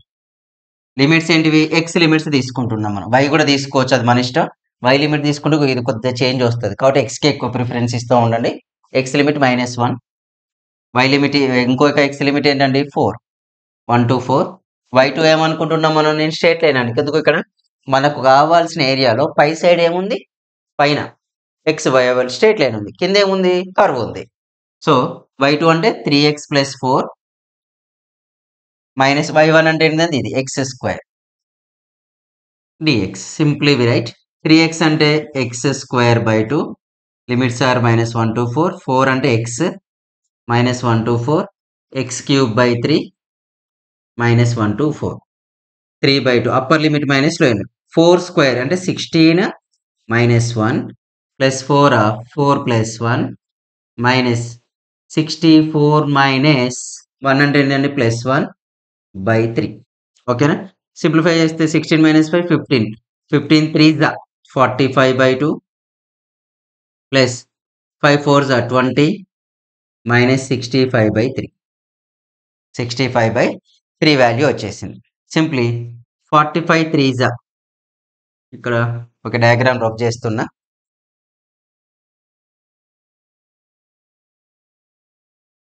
లిమిట్స్ ఏంటివి? ఎక్స్ లిమిట్స్ తీసుకుంటున్నాం మనం. y కూడా తీసుకోవచ్చు, అది మన ఇష్టం. y లిమిట్ తీసుకుంటే ఇది కొద్దిగా చేంజ్ వస్తుంది కాబట్టి ఎక్స్కి ఎక్కువ ప్రిఫరెన్స్ ఇస్తూ ఉండండి. ఎక్స్ లిమిట్ -1, y లిమిట్ ఇంకొక ఎక్స్ లిమిట్ ఏంటండి? 4. 1 to 4. y2 ఏమనుకుంటున్నాం మనం? నేను స్ట్రైట్ లైన్ అండి. ఎందుకు ఇక్కడ మనకు కావాల్సిన ఏరియాలో పై సైడ్ ఏముంది? పైన ఎక్స్ వై స్ట్రైట్ లైన్ ఉంది, కింద ఏముంది? కర్వ్ ఉంది. సో y2 అంటే 3x + 4 - y1 అంటే ఏంటంటే ఇది x square dx. Simply we write 3x అంటే x²/2. Limits are -1 to 4. 4 అంటే x -1 to 4. x³ 3 -1 to 4. 3/2 upper limit minus lower limit. 4 square అంటే 16 - 1 + 4 4 + 1 -64 - 1 అంటే ఏంటండి? +1/3. ఓకేనా? సింప్లిఫై చేస్తే 16 - 5 15. 15 3 45/2 ప్లస్ 5 4 20 -65/3. 65/3 వాల్యూ వచ్చేసింది. సింప్లీ 45 3 ఇక్కడ ఒక డయాగ్రామ్ డ్రాప్ చేస్తున్నా.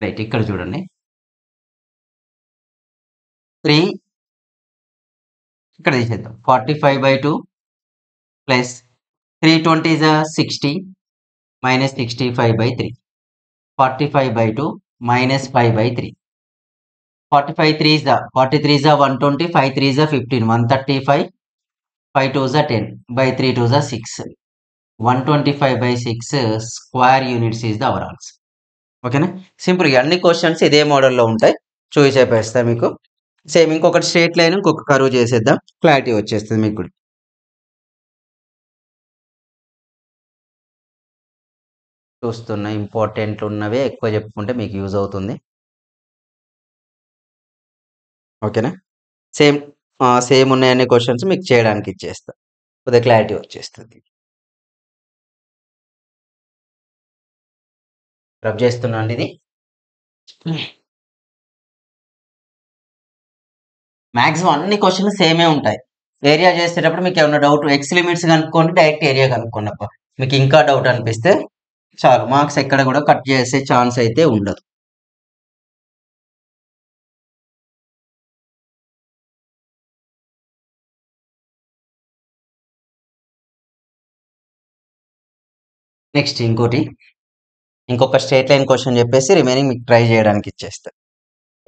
రైట్, ఇక్కడ చూడండి. 3 ఇక్కడ తీసేద్దాం. 45/2 plus 320 is 60 minus 65/3. 45/2 minus 5/3. 43 is 120, 5 3 is 15, 135, 5 2 is 10, by 3 2 is 6. 125/6 square units is the our answer. ఓకేనా? సింపుల్. అన్ని క్వశ్చన్స్ ఇదే మోడల్లో ఉంటాయి. చూసి చెప్పేస్తా మీకు. సేమ్ ఇంకొకటి స్ట్రేట్ లైన్, ఇంకొక కర్వ్ చేసేద్దాం. క్లారిటీ వచ్చేస్తుంది మీకు కూడా. చూస్తున్న ఇంపార్టెంట్ ఉన్నవే ఎక్కువ చెప్పుకుంటే మీకు యూజ్ అవుతుంది. ఓకేనా? సేమ్ ఉన్నాయన్ని క్వశ్చన్స్ మీకు చేయడానికి ఇచ్చేస్తా. కొద్దిగా క్లారిటీ వచ్చేస్తుంది. రబ్ చేస్తున్నా అండి ఇది. మ్యాక్సిమం అన్ని క్వశ్చన్లు సేమే ఉంటాయి. ఏరియా చేసేటప్పుడు మీకు ఏమైనా డౌట్ ఎక్స్ లిమిట్స్ కనుక్కోండి, డైరెక్ట్ ఏరియా కనుక్కోండి. అప్ప మీకు ఇంకా డౌట్ అనిపిస్తే చాలు, మార్క్స్ ఎక్కడ కూడా కట్ చేసే ఛాన్స్ అయితే ఉండదు. నెక్స్ట్ ఇంకొక స్ట్రేట్ లైన్ క్వశ్చన్ చెప్పేసి రిమైనింగ్ మీకు ట్రై చేయడానికి ఇచ్చేస్తా.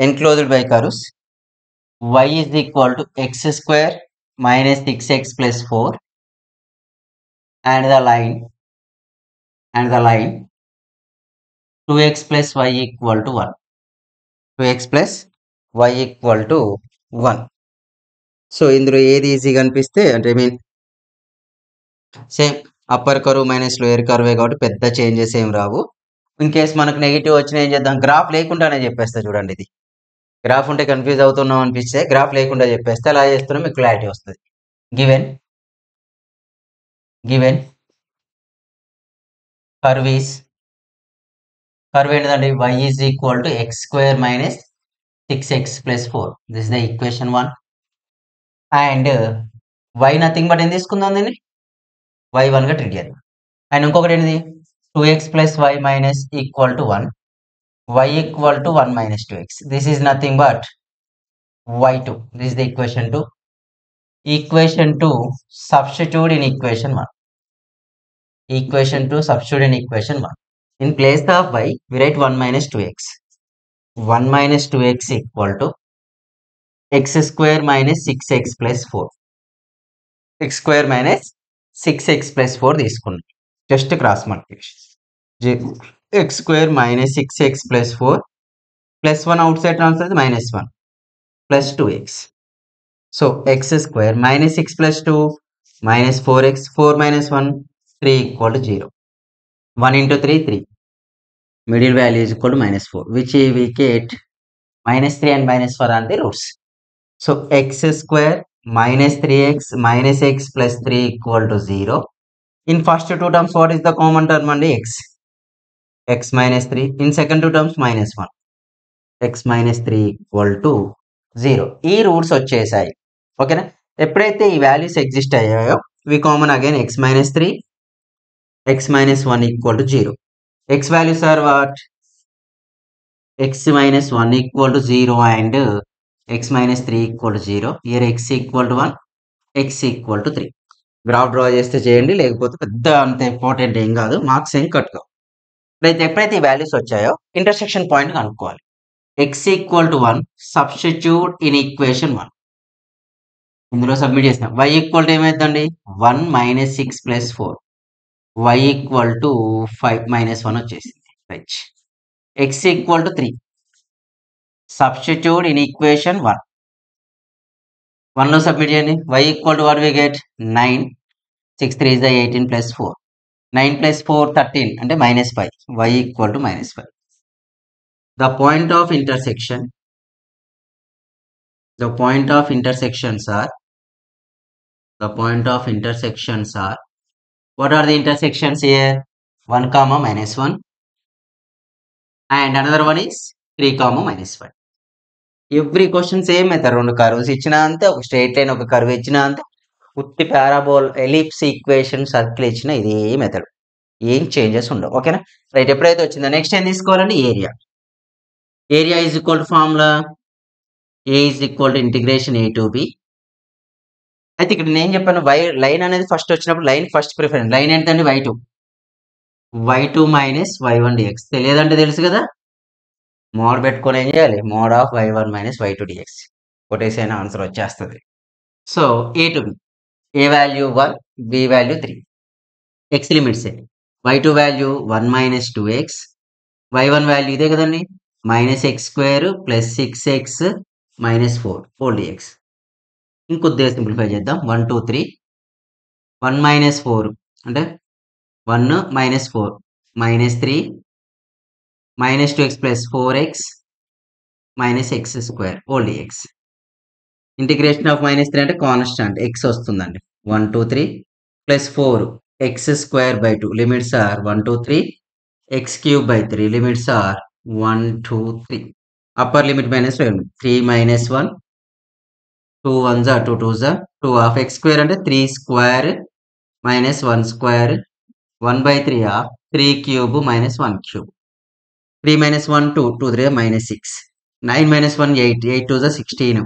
Enclosed by curves y is equal to x² minus 6x plus 4 and the line 2x plus y equal to 1. 2x plus y equal to 1. So ఇందులో ఏది ఈజీగా అనిపిస్తే, అంటే same upper curve minus lower కర్వే కాబట్టి పెద్ద చేంజెస్ ఏం రావు. ఇన్ కేస్ మనకు నెగిటివ్ వచ్చినా ఏం చేద్దాం, గ్రాఫ్ లేకుండానే చెప్పేస్తా. చూడండి, ఇది గ్రాఫ్ ఉంటే కన్ఫ్యూజ్ అవుతున్నాం అనిపిస్తే గ్రాఫ్ లేకుండా చెప్పేస్తే అలా చేస్తున్నా మీకు క్లారిటీ వస్తుంది. గివెన్ కర్వ్ ఏంటిదండి, y is equal to x² minus 6x plus 4. This is the equation 1. And y nothing but ఏం తీసుకుందాం, దీన్ని y1 గా ట్రీట్ చేద్దాం. అండ్ ఇంకొకటి ఏంటిది, 2x plus y minus equal to 1, y equal to 1 minus 2x. This is nothing but y2. This is the equation 2. Equation 2 substitute in equation 1. In place of y, we write 1 minus 2x. 1 minus 2x equal to x² minus 6x plus 4. x² minus 6x plus 4 తీసుకున్నాం. Just cross multiplication. x² minus 6x plus 4 plus 1 outside transfer -1 plus 2x. So x² minus 6 plus 2 minus 4x, 4 minus 1, 3 equal to 0. 1 into 3, 3. Middle value is equal to -4, which we get -3 and -4 are the roots. So x² minus 3x minus x plus 3 equal to 0. In first two terms, what is the common term and x minus 3. In second two terms, -1. x minus 3 equal to 0. ఈ roots వచ్చేసాయి. ఓకేనా? ఎప్పుడైతే ఈ values exist అయ్యాయో వి common again x minus 3, x minus 1 equal to 0. x values are what? x minus 1 equal to 0 and x minus 3 equal to 0. Here x equal to 1, x equal to 3. Graph draw చేస్తే చేయండి, లేకపోతే పెద్ద అంత important ఏం కాదు, marks ఏం cut కావు. అయితే ఎప్పుడైతే ఈ వాల్యూస్ వచ్చాయో ఇంటర్సెక్షన్ పాయింట్ కనుక్కోవాలి. x equal to 1 substitute in equation 1. ఇందులో సబ్మిట్ చేసినాం. y ఈక్వల్ టు ఏమైందండి, 1 minus 6 plus 4. y equal to 5 minus 1 వచ్చేసింది. Right. x equal to 3 substitute in equation 1. 1 లో సబ్మిట్ చేయండి. y equal to what we get 9. 6 3 is 18 plus 4. 9 plus 4 13 అంటే -5. y equal to -5. The point of intersections are what are the intersections here? 1, -1 and another one is 3, -5. Every question same method. 2 curves ఇచ్చినా అంతే, ఒక straight line ఒక curve ఇచ్చినా అంతే, ఉత్తి పారాబోల్ ellipse equation circle ఇచ్చిన ఇదే మెథడ్, ఏం చేంజెస్ ఉండవు. ఓకేనా? రైట్. ఎప్పుడైతే వచ్చిందో నెక్స్ట్ ఏం తీసుకోవాలండి, area is equal to formula A is equal to integration A to B. అయితే ఇక్కడ నేను చెప్పాను లైన్ అనేది ఫస్ట్ వచ్చినప్పుడు లైన్ ఫస్ట్ ప్రిఫరెన్స్. లైన్ ఏంటండి y2. y2 minus y1 dx. తెలియదంటే తెలుసు కదా, మోడ్ పెట్టుకొని ఏం చేయాలి, మోడ్ ఆఫ్ y1 మైనస్ y2 dx కొట్టేసి అయినా ఆన్సర్ వచ్చేస్తుంది. So a to b, a value 1, b value 3. X limits y2 value 1 minus 2x, y1 value ఇదే కదండి, minus x square plus 6x minus 4 whole dx. ఇంకొద్దిగా సింప్లిఫై చేద్దాం. 1 2 3, 1 minus 4 అంటే 1 minus 4 minus 3 minus 2x plus 4x minus x square whole dx. Integration of minus 3 అంటే constant x వస్తుందండి. 1 2 3 plus 4 x square by 2 limits are 1 2 3 x cube by 3 limits are 1 2 3. Upper limit minus 3 minus 1 2 1 జా 2 2 జా 2 half X square అంటే 3 square minus 1 square 1 by 3 half 3 cube minus 1 cube. 3 minus 1 2 2 3 minus 6 9 minus 1 8 8 2 జా 16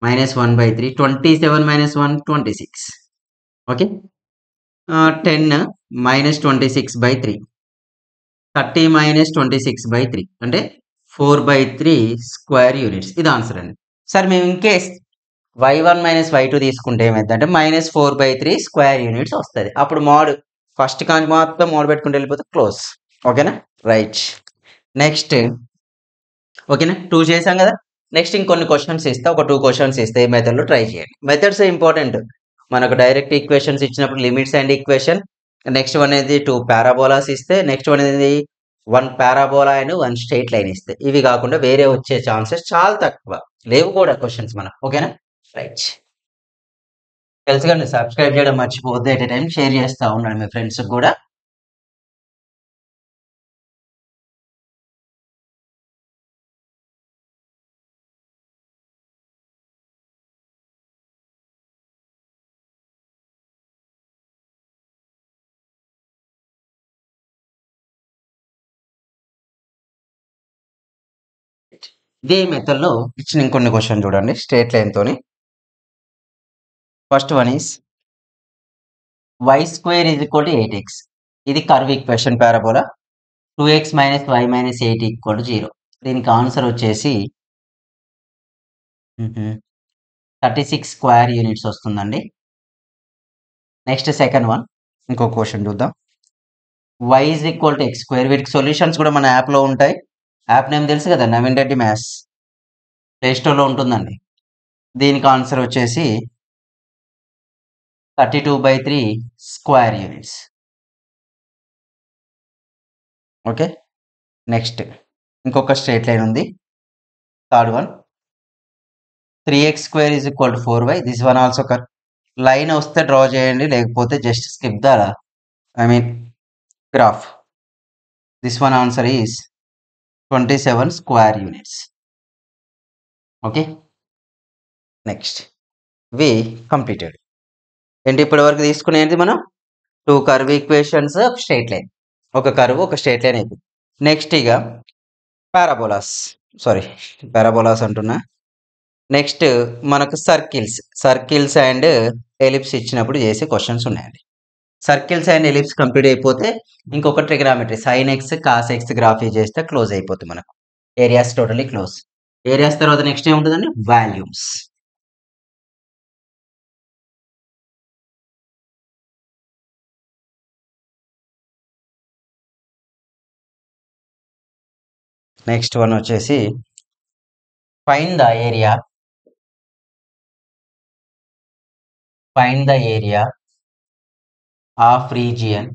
minus 1 by 3 27 minus 1 26. Okay, 10 minus 26 by 3 30 minus 26 by 3 అంటే 4 by 3 square units. ఇది answer అండి. Sir మేము in case y1 మైనస్ y2 తీసుకుంటే ఏమైందంటే మైనస్ 4 బై 3 స్క్వేర్ యూనిట్స్ వస్తుంది. అప్పుడు మోడ్ ఫస్ట్ కాంచి మొత్తం మోడ్ పెట్టుకుంటే వెళ్ళిపోతే క్లోజ్. ఓకేనా, రైట్. నెక్స్ట్ ఓకేనా, 2 చేసాం కదా. నెక్స్ట్ ఇంకొన్ని క్వశ్చన్స్ ఇస్తే ఒక 2 క్వశ్చన్స్ ఇస్తే ఈ మెథడ్లో ట్రై చేయండి. Methods important. మనకు డైరెక్ట్ ఈక్వేషన్స్ ఇచ్చినప్పుడు limits and equation, next one అనేది 2 పారాబోలాస్ ఇస్తే, నెక్స్ట్ వన్ అనేది 1 పారాబోలా అండ్ 1 స్ట్రైట్ లైన్ ఇస్తే, ఇవి కాకుండా వేరే వచ్చే ఛాన్సెస్ చాలా తక్కువ, లేవు కూడా క్వశ్చన్స్ మనకు. ఓకేనా, రైట్. తెలుసు కానీ సబ్స్క్రైబ్ చేయడం మర్చిపోవద్దు. ఎట్ ఏ టైం షేర్ చేస్తూ ఉండండి మీ ఫ్రెండ్స్ కూడా. ఇదే మెథడ్లో ఇచ్చిన ఇంకొన్ని క్వశ్చన్ చూడండి స్ట్రేట్ లైన్ తోని. First one is y square is equal to 8x. ఇది curve equation parabola. 2x minus y minus 8 equal to 0. దీనికి ఆన్సర్ వచ్చేసి 36 స్క్వేర్ యూనిట్స్ వస్తుందండి. నెక్స్ట్ సెకండ్ వన్, ఇంకో క్వశ్చన్ చూద్దాం. y is equal to x square. వీటికి solutions కూడా మన యాప్లో ఉంటాయి. యాప్ నేమ్ తెలుసు కదా, నవీన్ రెడ్డి మ్యాథ్స్, ప్లే స్టోర్లో ఉంటుందండి. దీనికి ఆన్సర్ వచ్చేసి 32/3 స్క్వేర్ యూనిట్స్. ఓకే, నెక్స్ట్ ఇంకొక స్ట్రేట్ లైన్ ఉంది. Third one 3x square is equal to 4y. This one also line వస్తే డ్రా చేయండి, లేకపోతే just skip the graph. This one answer is 27 square units. Okay, next we completed. ఏంటి ఇప్పటి వరకు తీసుకునేది మనం 2 కర్వ్ ఈక్వేషన్స్, ఒక స్ట్రైట్ లైన్, ఒక కర్వ్ ఒక స్ట్రైట్ లైన్ అయిపోయింది. నెక్స్ట్ ఇక పారాబోలాస్ అంటున్నా. నెక్స్ట్ మనకు సర్కిల్స్ అండ్ ఎలిప్స్ ఇచ్చినప్పుడు చేసే క్వశ్చన్స్ ఉన్నాయండి. సర్కిల్స్ అండ్ ఎలిప్స్ కంప్లీట్ అయిపోతే ఇంకొక trigonometry sign X cos X graphy చేస్తే క్లోజ్ అయిపోతుంది మనకు. Areas totally close. ఏరియాస్ తర్వాత నెక్స్ట్ ఏముంటుందండి, వాల్యూమ్స్. నెక్స్ట్ వన్ వచ్చేసి find the area of region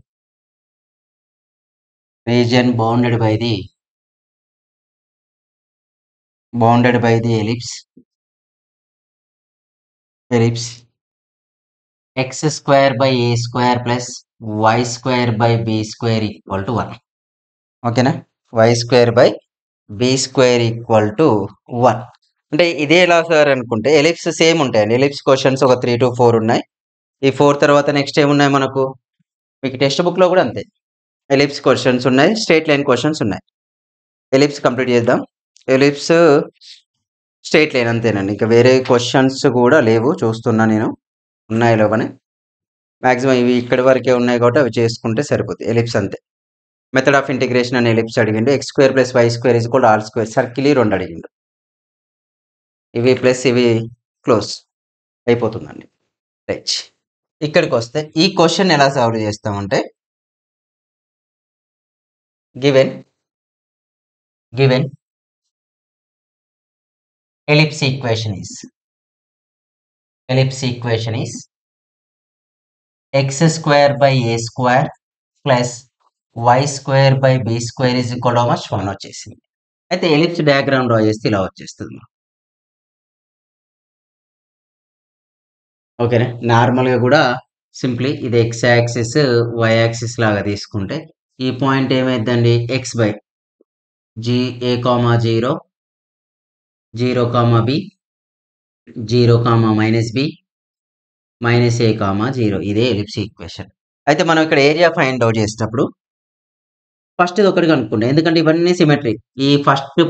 bounded by the ellipse x square by a square plus y square by b square equal to 1. ఓకేనా, y square by b square equal to 1. అంటే ఇదే ఎలా sir అనుకుంటే ellipse same ఉంటాయండి. Ellipse questions ఒక 3 to 4 ఉన్నాయి. ఈ 4 తర్వాత నెక్స్ట్ ఏమున్నాయి మనకు, మీకు టెక్స్ట్ బుక్లో కూడా అంతే ఎలిప్స్ క్వశ్చన్స్ ఉన్నాయి, స్ట్రేట్ లైన్ క్వశ్చన్స్ ఉన్నాయి. ఎలిప్స్ కంప్లీట్ చేద్దాం. ఎలిప్స్ స్ట్రెయిట్ లైన్ అంతేనండి. ఇంకా వేరే క్వశ్చన్స్ కూడా లేవు, చూస్తున్నా నేను ఉన్నాయో లేవని. మాక్సిమం ఇవి ఇక్కడి వరకే ఉన్నాయి కాబట్టి అవి చేసుకుంటే సరిపోతుంది. ఎలిప్స్ అంతే. మెథడ్ ఆఫ్ ఇంటిగ్రేషన్ అని ఎలిప్స్ అడిగిండు. X square plus y square is equal all square. Circle 2 అడిగిండు. ఇవి ప్లస్ ఇవి క్లోజ్ అయిపోతుందండి. రైట్. ఇక్కడికి వస్తే ఈ క్వశ్చన్ ఎలా సాల్వ్ చేస్తామంటే given ellipse equation is x square by a square plus y square by b square is equal to 1 వచ్చేసింది. అయితే ఎలిప్స్ డయాగ్రామ్ డ్రా చేస్తే ఇలా వచ్చేస్తుంది. ఓకేనా. నార్మల్గా కూడా సింప్లీ ఇది ఎక్స్ యాక్సిస్ వై యాక్సిస్ లాగా తీసుకుంటే ఈ పాయింట్ ఏమైందండి, ఎక్స్ బై జీ a comma 0 0 comma b 0 comma minus b minus a comma 0. ఇదే ఎలిప్స్ ఈక్వేషన్. అయితే మనం ఇక్కడ ఏరియా ఫైండ్ అవుట్ చేసేటప్పుడు ఫస్ట్ ఇది ఒకటి కనుక్కుంటాం, ఎందుకంటే ఇవన్నీ సిమెట్రీ. ఈ ఫస్ట్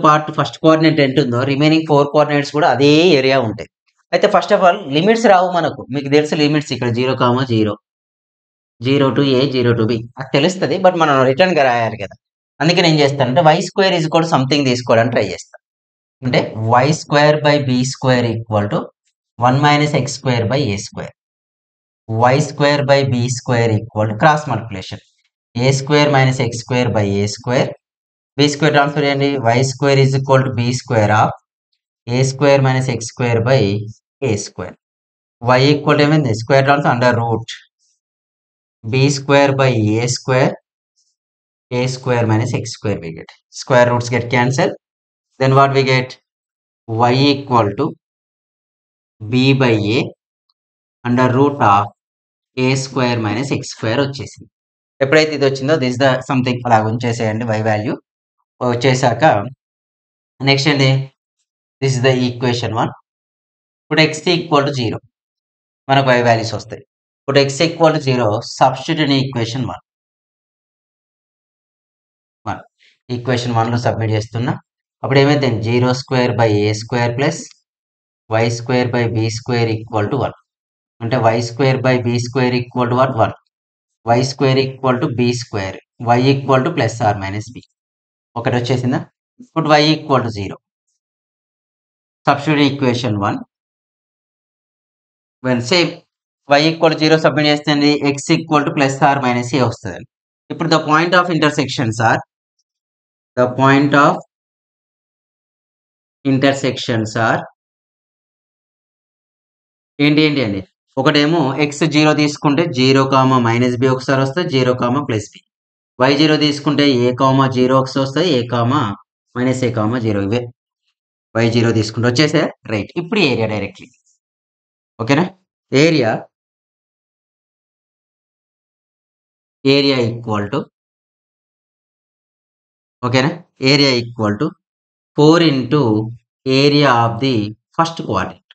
కోఆర్డినేట్ ఎంత ఉందో రిమైనింగ్ 4 కోఆర్డినేట్స్ కూడా అదే ఏరియా ఉంటాయి. అయితే ఫస్ట్ ఆఫ్ ఆల్ లిమిట్స్ రావు మనకు, మీకు తెలుసు లిమిట్స్ ఇక్కడ 0 comma 0 0 to A 0 to be అది తెలుస్తుంది, బట్ మనం రిటర్న్ గా రాయాలి కదా. అందుకే నేను చేస్తానంటే వై స్క్వేర్ ఈజ్ కూడా సంథింగ్ తీసుకోవడానికి ట్రై చేస్తాను. అంటే y square by b square equal to 1 minus x square by a square. Y square by b square equal to cross multiplication a square minus x square by a square. B square transfer చేయండి, y square is equal to b square of a square minus x square by a square. Y equal ఏమైంది, square ట్రాన్స్ under root b square by a square minus x square we get. Square roots get cancelled. Then what we get? Y equal to b by a under root of a square minus x square వచ్చేసింది. ఎప్పుడైతే ఇది వచ్చిందో this the something అలా ఉంచేసేయండి y value. వచ్చేసాక next ఏంటి, this is the equation 1. ఇప్పుడు x equal to 0 మనకు y values వస్తాయి. ఇప్పుడు x equal to 0 substitute in equation 1. Equation 1లో సబ్మిట్ చేస్తున్నా. అప్పుడు ఏమైతే 0 square by a square plus y square by b square equal to 1. అంటే y square by b square equal to 1 y square equal to b square y equal to plus or minus b. ఒకటి వచ్చేసిందా. ఇప్పుడు y equal to 0 substitute equation 1 when same y equal to 0 submit చేస్తే x equal to plus or minus a వస్తుంది. ఇప్పుడు the point of intersections are ఏంటి అండి, ఒకటేమో X 0 తీసుకుంటే 0 కామా మైనస్ బి ఒకసారి వస్తుంది, 0 కామా ప్లస్ బి. వై 0 తీసుకుంటే ఏ కామా 0 ఒకసారి వస్తుంది, ఏ కామా మైనస్ ఏ కామా 0. ఇవే వై 0 తీసుకుంటే వచ్చేసే రైట్. ఇప్పుడు ఏరియా డైరెక్ట్లీ ఓకేనా. ఏరియా ఈక్వల్ టు ఓకేనా, area equal to 4 into area of the first quadrant.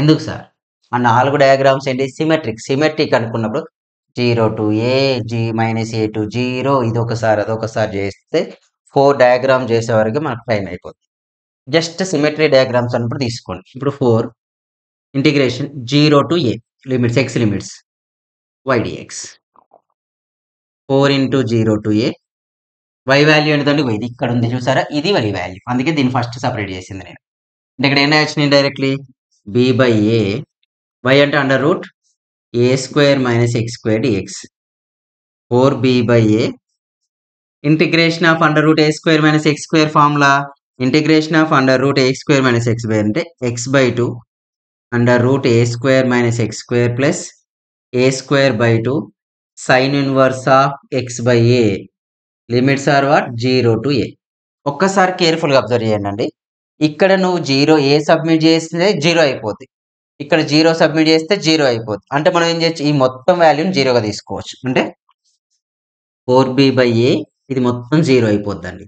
ఎందుకు సార్, ఆ 4 డయాగ్రామ్స్ ఏంటి సిమెట్రిక్ అనుకున్నప్పుడు 0 to A minus A to 0 ఇది ఒకసారి అదొకసారి చేస్తే 4 డయాగ్రామ్ చేసే వరకు మనకు టైం అయిపోతుంది. జస్ట్ సిమెట్రీ డయాగ్రామ్స్ అన్నప్పుడు తీసుకోండి. ఇప్పుడు 4 integration 0 to a limits x limits y dx 4 into 0 to a. Y value ఏంటంటే ఇది ఇక్కడ ఉంది చూసారా, ఇది వై వాల్యూ, అందుకే దీన్ని ఫస్ట్ సపరేట్ చేసింది నేను. అంటే ఇక్కడ ఏం రాయొచ్చు directly b by a, y అంటే under root a square minus x square dx 4b by a integration of under root a square minus x square formula integration of under root a square minus x by అంటే x by 2 under root a square minus x square plus a square by 2 sine inverse of x by a. Limits are what 0 to a. ఒక్కసారి కేర్ఫుల్గా observe చేయండి. ఇక్కడ నువ్వు 0 ఏ submit చేస్తే 0 అయిపోద్ది, ఇక్కడ 0 submit చేస్తే 0 అయిపోద్ది. అంటే మనం ఏం చేయొచ్చు, ఈ మొత్తం వాల్యూని 0గా తీసుకోవచ్చు. అంటే 4b by a ఇది మొత్తం 0 అయిపోద్దండి.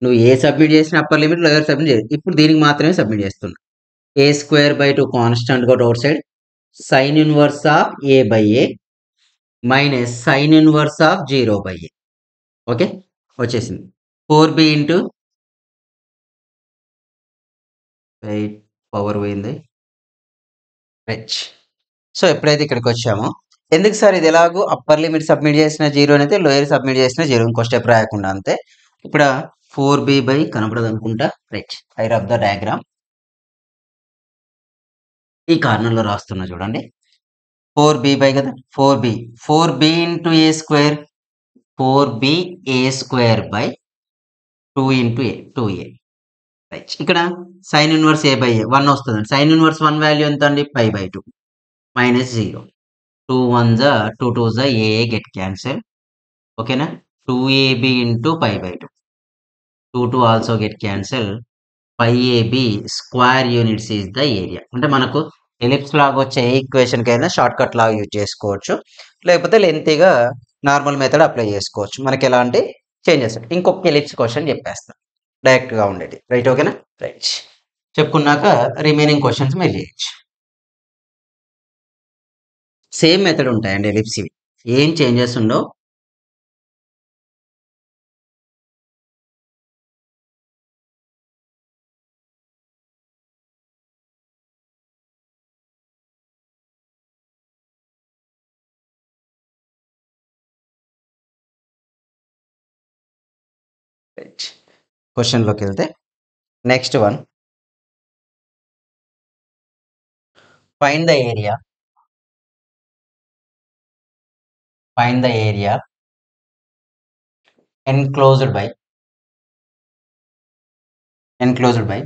నువ్వు ఏ సబ్మిట్ చేసిన అప్పర్ లిమిట్ లోయర్ సబ్మిట్ చేయదు. ఇప్పుడు దీనికి మాత్రమే సబ్మిట్ చేస్తున్నా. ఏ స్క్వేర్ బై 2 కాన్స్టెంట్ గా outside sine inverse of a by a minus sine inverse of 0 by a. Okay వచ్చేసింది 4b ఇంటూ పవర్ పోయింది. రైట్. సో ఎప్పుడైతే ఇక్కడికి వచ్చామో ఎందుకు సార్ ఇది ఎలాగో అప్పర్ లిమిట్ సబ్మిట్ చేసిన జీరో అయితే లోయర్ సబ్మిట్ చేసిన జీరో ఇంకో స్టెప్ రాయకుండా అంతే. ఇప్పుడు 4b కనపడదు అనుకుంటా. Right. I rub the diagram. ఈ కార్నర్లో రాస్తున్నా చూడండి. 4b కదా 4b into a square 4ba by 2 into A 2a. Right. ఇక్కడ సైన్ ఇన్వర్స్ a బై ఏ 1 వస్తుందండి. సైన్ ఇన్వర్స్ 1 వాల్యూ ఎంత అండి π/2 మైనస్ 0. 2 1 జా 2 2 జా ఏ గెట్ క్యాన్సిల్. ఓకేనా. 2ab into π/2 2 2 also get cancel. πab square units is the area. అంటే మనకు ellipse లాగా వచ్చే ఏ ఈక్వేషన్ కైనా షార్ట్ కట్ లాగా యూజ్ చేసుకోవచ్చు, లేకపోతే లెంతీగా నార్మల్ మెథడ్ అప్లై చేసుకోవచ్చు. మనకి ఎలాంటి చేంజెస్ ఇంకొక ఎలిప్స్ క్వశ్చన్ చెప్పేస్తాం డైరెక్ట్గా ఉండేది. రైట్. ఓకేనా. రైట్. చెప్పుకున్నాక రిమైనింగ్ క్వశ్చన్స్ మీరు చేయొచ్చు. సేమ్ మెథడ్ ఉంటాయండి ఎలిప్స్ ఇవి, ఏం చేంజెస్ ఉండవు. రైట్. క్వశ్చన్లోకి వెళ్తే next one, find the area enclosed by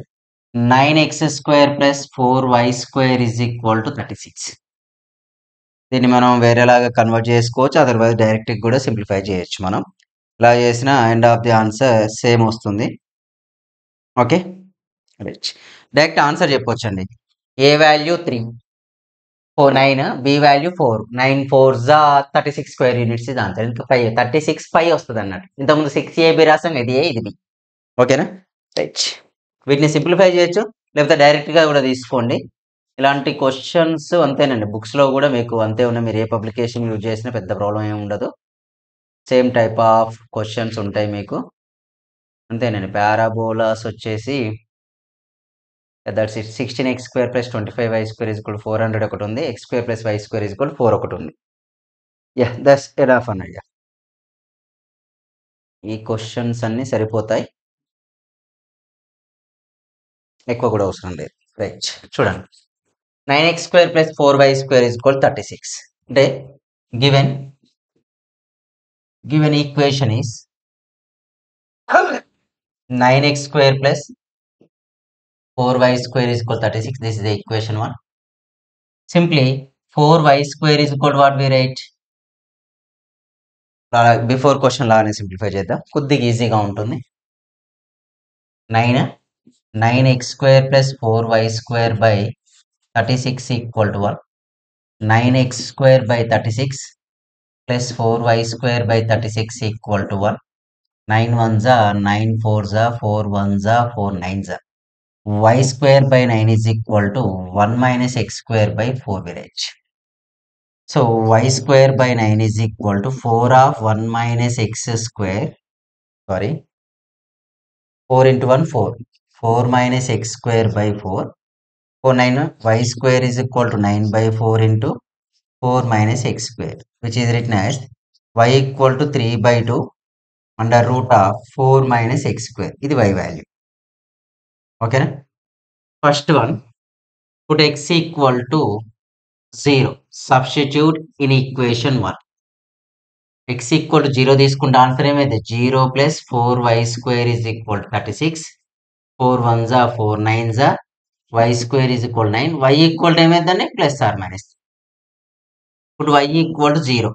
9x square plus 4y square is equal to 36. దీన్ని మనం వేరేలాగా కన్వర్ట్ చేసుకోవచ్చు, అదర్వైజ్ డైరెక్ట్ కూడా సింప్లిఫై చేయొచ్చు. మనం ఇలా చేసిన end of the answer same వస్తుంది. ఓకే. రైట్. డైరెక్ట్ ఆన్సర్ చెప్పొచ్చండి. ఏ వాల్యూ 3 4 9, బి వాల్యూ 4 9 4 జా 36 స్క్వేర్ యూనిట్స్ ఇది ఆన్సర్. ఇంకా 5 36 5 వస్తుంది అన్నట్టు. ఇంతకుముందు 6 ఏబి రాసాం, ఇది ఏ ఇది బి. ఓకేనా. రైట్. వీటిని సింప్లిఫై చేయొచ్చు, లేకపోతే డైరెక్ట్గా కూడా తీసుకోండి. ఇలాంటి క్వశ్చన్స్ అంతేనండి, బుక్స్లో కూడా మీకు అంతే ఉన్నాయి. మీరు ఏ పబ్లికేషన్ యూజ్ చేసినా పెద్ద ప్రాబ్లం ఏమి ఉండదు. సేమ్ టైప్ ఆఫ్ క్వశ్చన్స్ ఉంటాయి మీకు అంతేనండి. పారాబోలాస్ వచ్చేసి that's it 16x square plus 25y square is equal 400 ఒకటి ఉంది, x square plus y square is equal 4 ఒకటి ఉంది. యా దట్స్ ఎనఫ్ అన్నయ్య. ఈ క్వశ్చన్స్ అన్ని సరిపోతాయి, ఎక్కువ కూడా అవసరం లేదు. రైట్. చూడండి. 9x square plus 4y square is equal 36. అంటే given equation is 9x square plus 4y square is equal to 36. This is the equation 1. Simply 4y square is equal to what we write? Before question లాగానే simplify చేద్దాం, కొద్దిగా ఈజీగా ఉంటుంది. 9x square plus 4y square by 36 equal to 1. 9x square by 36 plus 4y square by 36 equal to 1. 9 1 जा 9 4 जा 4 1 जा 4 9 जा. Y square by 9 is equal to 1 minus x square by 4 village. So y square by 9 is equal to 4 of 1 minus x square. Sorry, 4 into 1 4. 4 minus x square by 4. 4 9. Y square is equal to 9 by 4 into 4 minus x square, which is written as y equal to 3 by 2 under root of 4 minus x square. This is y value. Okay. First one, put x equal to 0. Substitute in equation 1. X equal to 0 తీసుకుంటే answer ఏమైంది? 0 plus 4y square is equal to 36. 4 1 జా 4 9 జా y square is equal to 9. y equal to ఏమైందండి? Plus or minus. ఇప్పుడు y equal to 0.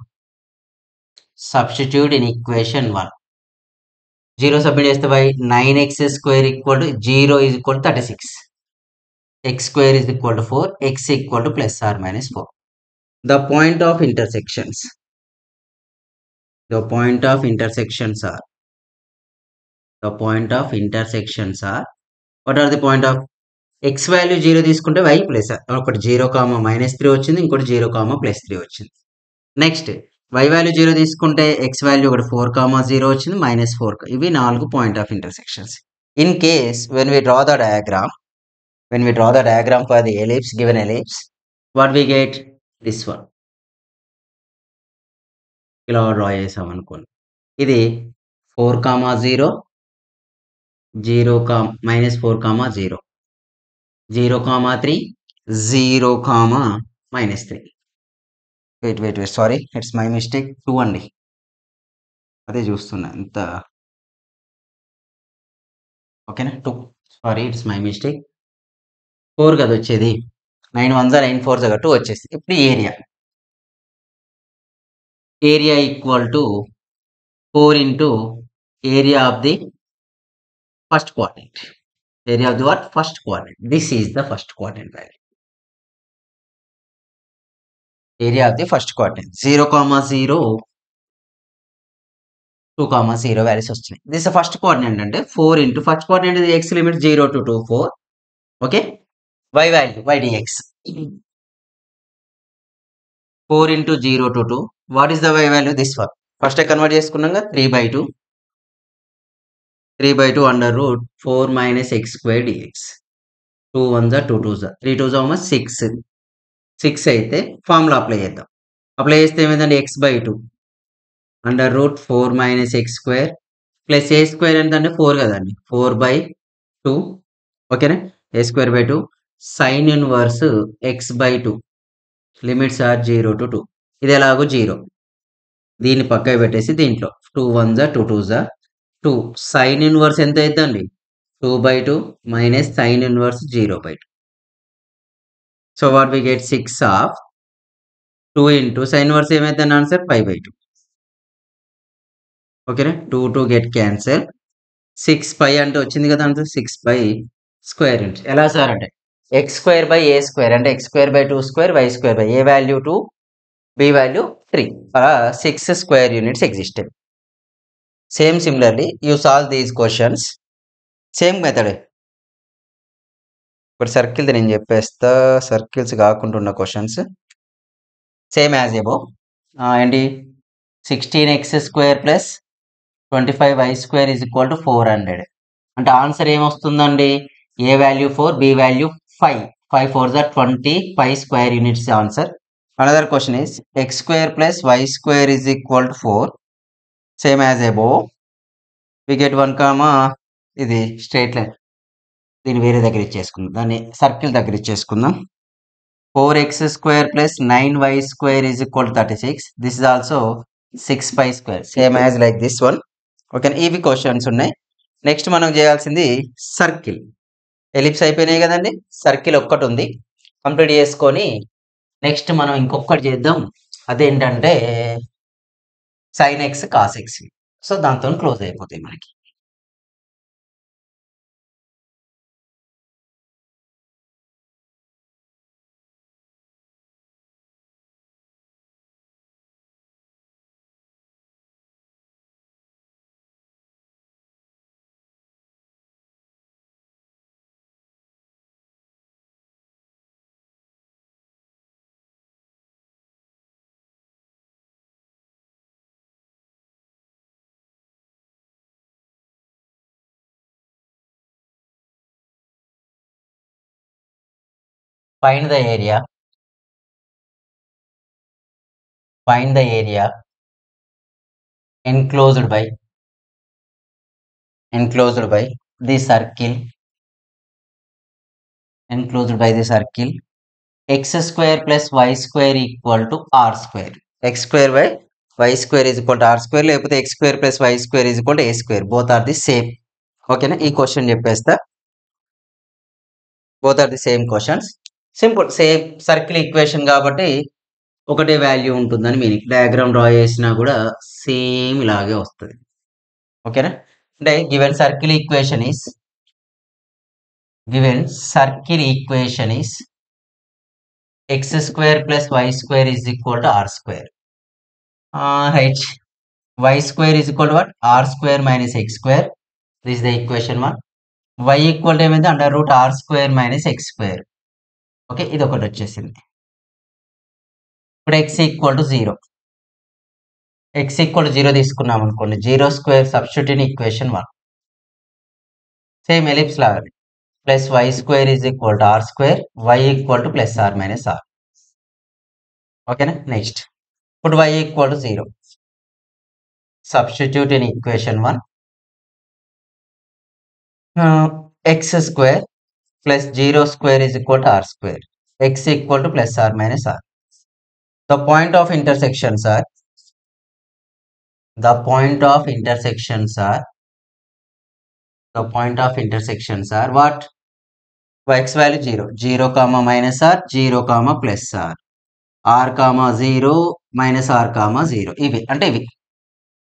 Substitute in equation 1. 0 submit చేస్తే y 9x square equal to 0 is equal to 36. x square is equal to 4. x equal to plus or minus 4. The point of intersections. The point of intersections are. What are the point of? X value 0 తీసుకుంటే y plus ఒకటి 0, -3 వచ్చింది, ఇంకోటి 0, +3 వచ్చింది. Next y value 0 తీసుకుంటే x value ఒకటి 4, 0 వచ్చింది, -4. ఇవి 4 point of intersections. In case when we draw the diagram, when we draw the diagram for the ellipse, given ellipse, what we get? This one. ఇలా draw చేసాం అనుకోండి. ఇది 4, 0, 0, -4, 0, 0, 3, 0, -3. Wait sorry, it's my mistake. 2 అండి, అదే చూస్తున్నా ఎంత. ఓకేనా, 2. Sorry, it's my mistake. 4 కదా వచ్చేది, 9 1 9 4 2 వచ్చేసి. ఇప్పుడు area equal to 4 into area of the first quadrant. Area of the what? First quadrant. This is the first quadrant value. Area of the first quadrant. 0, 0, 2, 0 values వస్తున్నాయి. This is the first quadrant అంటే 4 into first quadrant is x limit 0 to 2, 4. Okay. Y value, y dx. 4 into 0 to 2. What is the y value? This one. First convert చేసుకున్నాక 3/2. 3/2 under root 4 minus x square dx. 2 1s are 2 2s are 3 2s are 6. 6 అయితే formula apply చేద్దాం. Apply చేస్తే ఏమైందండి? x/2 under root 4 minus x square plus a square ఎంతంటే 4 కదండి, 4/2. ఓకేనా, a square by 2 sine inverse x/2 limits are 0 to 2. ఇది ఎలాగో 0, దీన్ని పక్కకి పెట్టేసి దీంట్లో 2 1s are 2 2s are 2. Sine inverse ఎంత అవుతుందండి? 2/2 minus sine inverse 0/2. So what we get 6 of 2 into sin inverse ఏమైతే ఆన్సర్ 5/2. ఓకేనా, 2 2 గెట్ క్యాన్సల్. 6 పై అంటే వచ్చింది కదా ఆన్సర్, 6 పై స్క్వేర్ ఇంచ్. ఎలా సార్ అంటే x square by a square అంటే x square by 2 square, y square by a value 2, b value 3. అలా 6 square units existed. Same similarly you solve these questions same method. ఇప్పుడు circle నేను చెప్పేస్తా, circles కాకుండా ఉన్న questions same as above. ఏంటి 16x square plus 25y square is equal to 400. అంటే answer ఏమొస్తుందండి? A value 4, b value 5. 5 4s are 20, 5 square units answer. Another question is x square plus y square is equal to 4. Same as above. We get 1, ఇది straight line, దీన్ని వేరే దగ్గర ఇచ్చేసుకుందాం, దాన్ని circle దగ్గర ఇచ్చేసుకుందాం. 4x square plus 9y square is equal to 36. This is also 6y square. Same as like this one. Okay, ఇవి questions ఉన్నాయి. Next మనం చేయాల్సింది సర్కిల్. ఎలిప్స్ అయిపోయినాయి కదండి, సర్కిల్ ఒక్కటి ఉంది, కంప్లీట్ చేసుకొని నెక్స్ట్ మనం ఇంకొకటి చేద్దాం. అదేంటంటే sin x cos x. So దాంతో క్లోజ్ అయిపోతాయి మనకి. Find the area. Find the area enclosed by the circle. Enclosed by the circle. X square plus y square equal to r square. X square by y square is equal to r square. లేకపోతే x square plus y square is equal to a square. Both are the same. ఓకేనా, ఈ question చెప్పేస్తా. Both are the same questions. Simple, same circle equation కాబట్టి ఒకటే value ఉంటుందని meaning. Diagram draw చేసినా కూడా same ఇలాగే వస్తుంది. ఓకేనా, అంటే given circle equation is x square plus y square is equal to r square. Right, y square is equal to what? R square minus x square. This is the equation 1. y equal to ఏమైంది? Under root r square minus x square. Okay, ఇది ఒకటి వచ్చేసింది. ఇప్పుడు x equal to 0. x equal to 0 తీసుకున్నాం అనుకోండి, 0 square substitute in equation 1. Same ellipse లాగా plus y square is equal to r square, y equal to plus r minus r. Okay, next. Put y equal to 0. Substitute in equation 1. X square plus 0 square is equal to r square. X equal to plus r minus r. The point of intersections are the point of intersections are what? X value 0, 0 comma minus r, 0 comma plus r comma 0 minus r comma 0. ఇవి అంటే ఇవి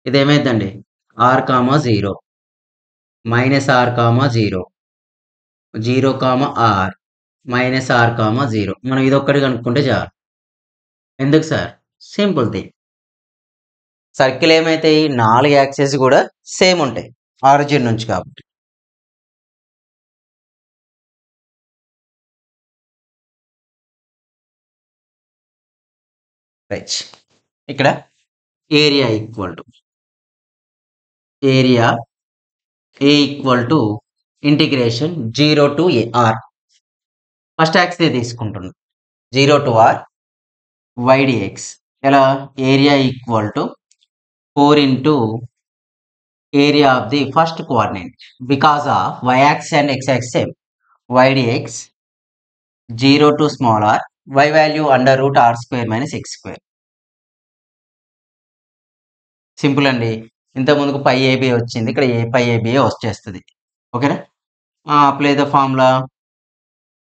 ఇదేమైందండి r comma 0 minus r comma 0, 0 comma r minus r comma 0. మనం ఇది ఒక్కటి కనుక్కుంటే చాలు. ఎందుకు sir? Simple thing. Circle ఏమైతే ఈ 4 యాక్సెస్ కూడా సేమ్ ఉంటాయి ఆరిజిన్ నుంచి కాబట్టి. రైట్. ఇక్కడ area equal to area a equal to integration 0 to r. First axis తీసుకుంటున్నాం 0 టు ఆర్ వైడిఎక్స్. ఎలా? Area equal to 4 into area of the first coordinate because of y axis and x axis same. ydx 0 to small r, y value under root r square minus x square. Simple అండి. ఇంత ముందుకు పై AB వచ్చింది, ఇక్కడ ఏ పై AB వచ్చేస్తుంది. ఓకేనా? Apply the formula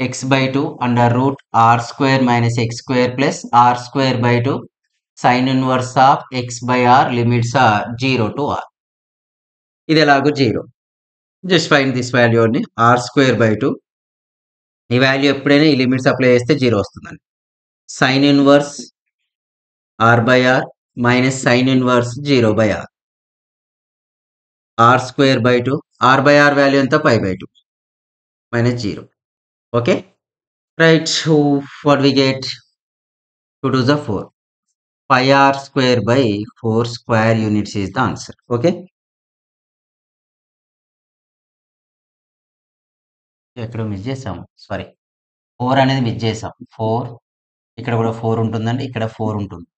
x by 2 under root r square minus x square plus r square by 2 sin inverse of x by r limits are 0 to r. ఇది ఎలాగో 0. Just find this value అండి r square by 2. ఈ value ఎప్పుడైనా ఈ limits apply చేస్తే 0 వస్తుందండి. sin inverse r by r minus sin inverse 0 by r. r square by 2, r by r value ఎంత? pi by 2 minus 0. Okay, right. So what we get? 2 to the 4. Pi r square by 4 square units is the answer. Okay. ఎక్కడ miss చేసాము, sorry 4 అనేది miss చేసాం. 4 ఇక్కడ కూడా 4 ఉంటుందండి, ఇక్కడ 4 ఉంటుంది.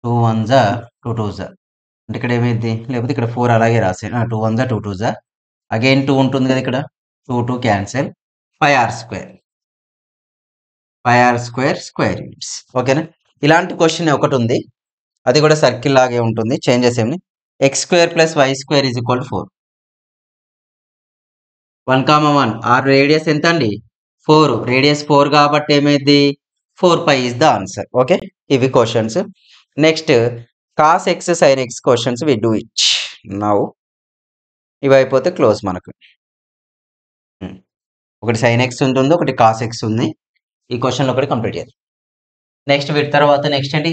2 1 జా 2 2 జా అంటే ఇక్కడ ఏమైంది? లేకపోతే ఇక్కడ 4 అలాగే రాసాను. 2 1 జా 2 2 జా అగైన్ 2 ఉంటుంది కదా ఇక్కడ, 2 2 cancel. pi r square square units. ఓకేనా? ఇలాంటి క్వశ్చన్ ఒకటి ఉంది, అది కూడా సర్కిల్ లాగే ఉంటుంది, చేంజెస్ ఏమి. x square plus y square is equal 4. 1 comma 1 r radius ఎంత అండి? 4. రేడియస్ 4 కాబట్టి ఏమైంది? 4 pi is the answer. Okay, ఇవి questions. Next cos x sine x questions we do it now. ఇవి అయిపోతే క్లోజ్ మనకు. ఒకటి సైన్ ఎక్స్ ఉంటుంది, ఒకటి కాస్ ఎక్స్ ఉంది. ఈ క్వశ్చన్లో ఒకటి కంప్లీట్ చేయాలి. నెక్స్ట్ వీటి తర్వాత నెక్స్ట్ ఏంటి?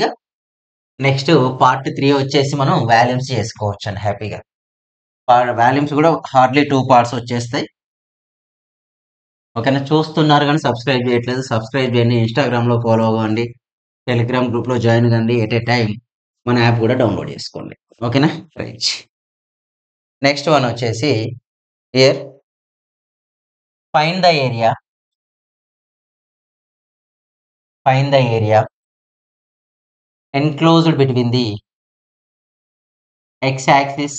నెక్స్ట్ పార్ట్ 3 వచ్చేసి మనం వాల్యూమ్స్ చేసుకోవచ్చు అండి హ్యాపీగా. వాల్యూమ్స్ కూడా హార్డ్లీ 2 పార్ట్స్ వచ్చేస్తాయి. ఓకేనా? చూస్తున్నారు కానీ సబ్స్క్రైబ్ చేయట్లేదు, సబ్స్క్రైబ్ చేయండి. ఇన్స్టాగ్రామ్లో ఫాలో అవ్వండి, టెలిగ్రామ్ గ్రూప్లో జాయిన్ కండి. ఎట్ ఏ టైం మన యాప్ కూడా డౌన్లోడ్ చేసుకోండి. ఓకేనా? రైట్. నెక్స్ట్ వన్ వచ్చేసి here find the area enclosed between the x-axis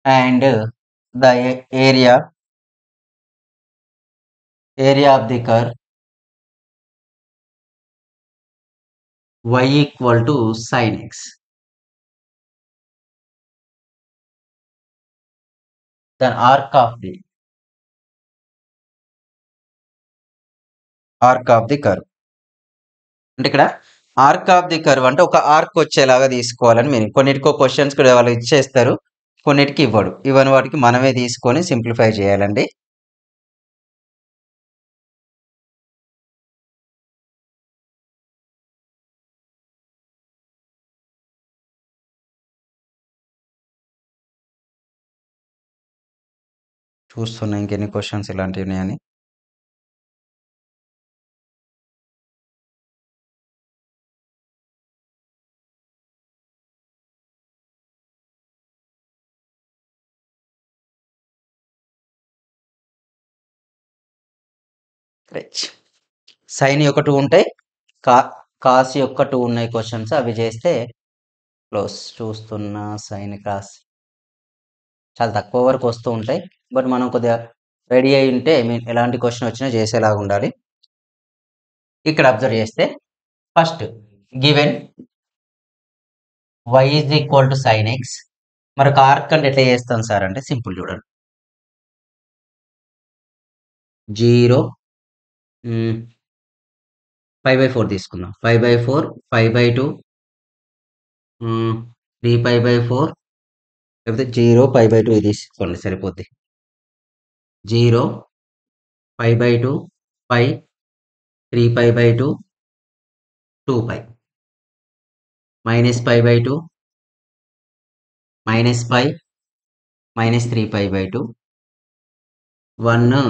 and the area of the curve y equal to sin x. Then arc of the curve. అంటే ఇక్కడ arc of the curve అంటే ఒక arc వచ్చేలాగా తీసుకోవాలని మీరు కొన్నిటికో questions కూడా వాళ్ళు ఇచ్చేస్తారు, కొన్నిటికి ఇవ్వడు. ఇవన్నీ వాటికి మనమే తీసుకొని సింప్లిఫై చేయాలండి. చూస్తున్నా ఇంకెన్ని క్వశ్చన్స్ ఇలాంటివి ఉన్నాయని. రైట్. సైన్ యొక్క 2 ఉంటాయి. కాస్ యొక్క 2 ఉన్నాయి క్వశ్చన్స్. అవి చేస్తే క్లోజ్. చూస్తున్నా సైన్ కాస్ చాలా తక్కువ వరకు వస్తూ ఉంటాయి. బట్ మనం కొద్దిగా రెడీ అయి ఉంటే ఎలాంటి క్వశ్చన్ వచ్చినా చేసేలాగా ఉండాలి. ఇక్కడ అబ్జర్వ్ చేస్తే first given y is equal to sign X. మరి ఆర్క్ అంటే ఎట్లా చేస్తాం సార్ అంటే సింపుల్ చూడండి. 0 5/4 తీసుకుందాం. 5/4 5/2 3π/4 లేకపోతే 0 π/2 ఇది తీసుకోండి సరిపోద్ది. 0 π/2 π 3π/2 2π -π/2 -π -3π/2 1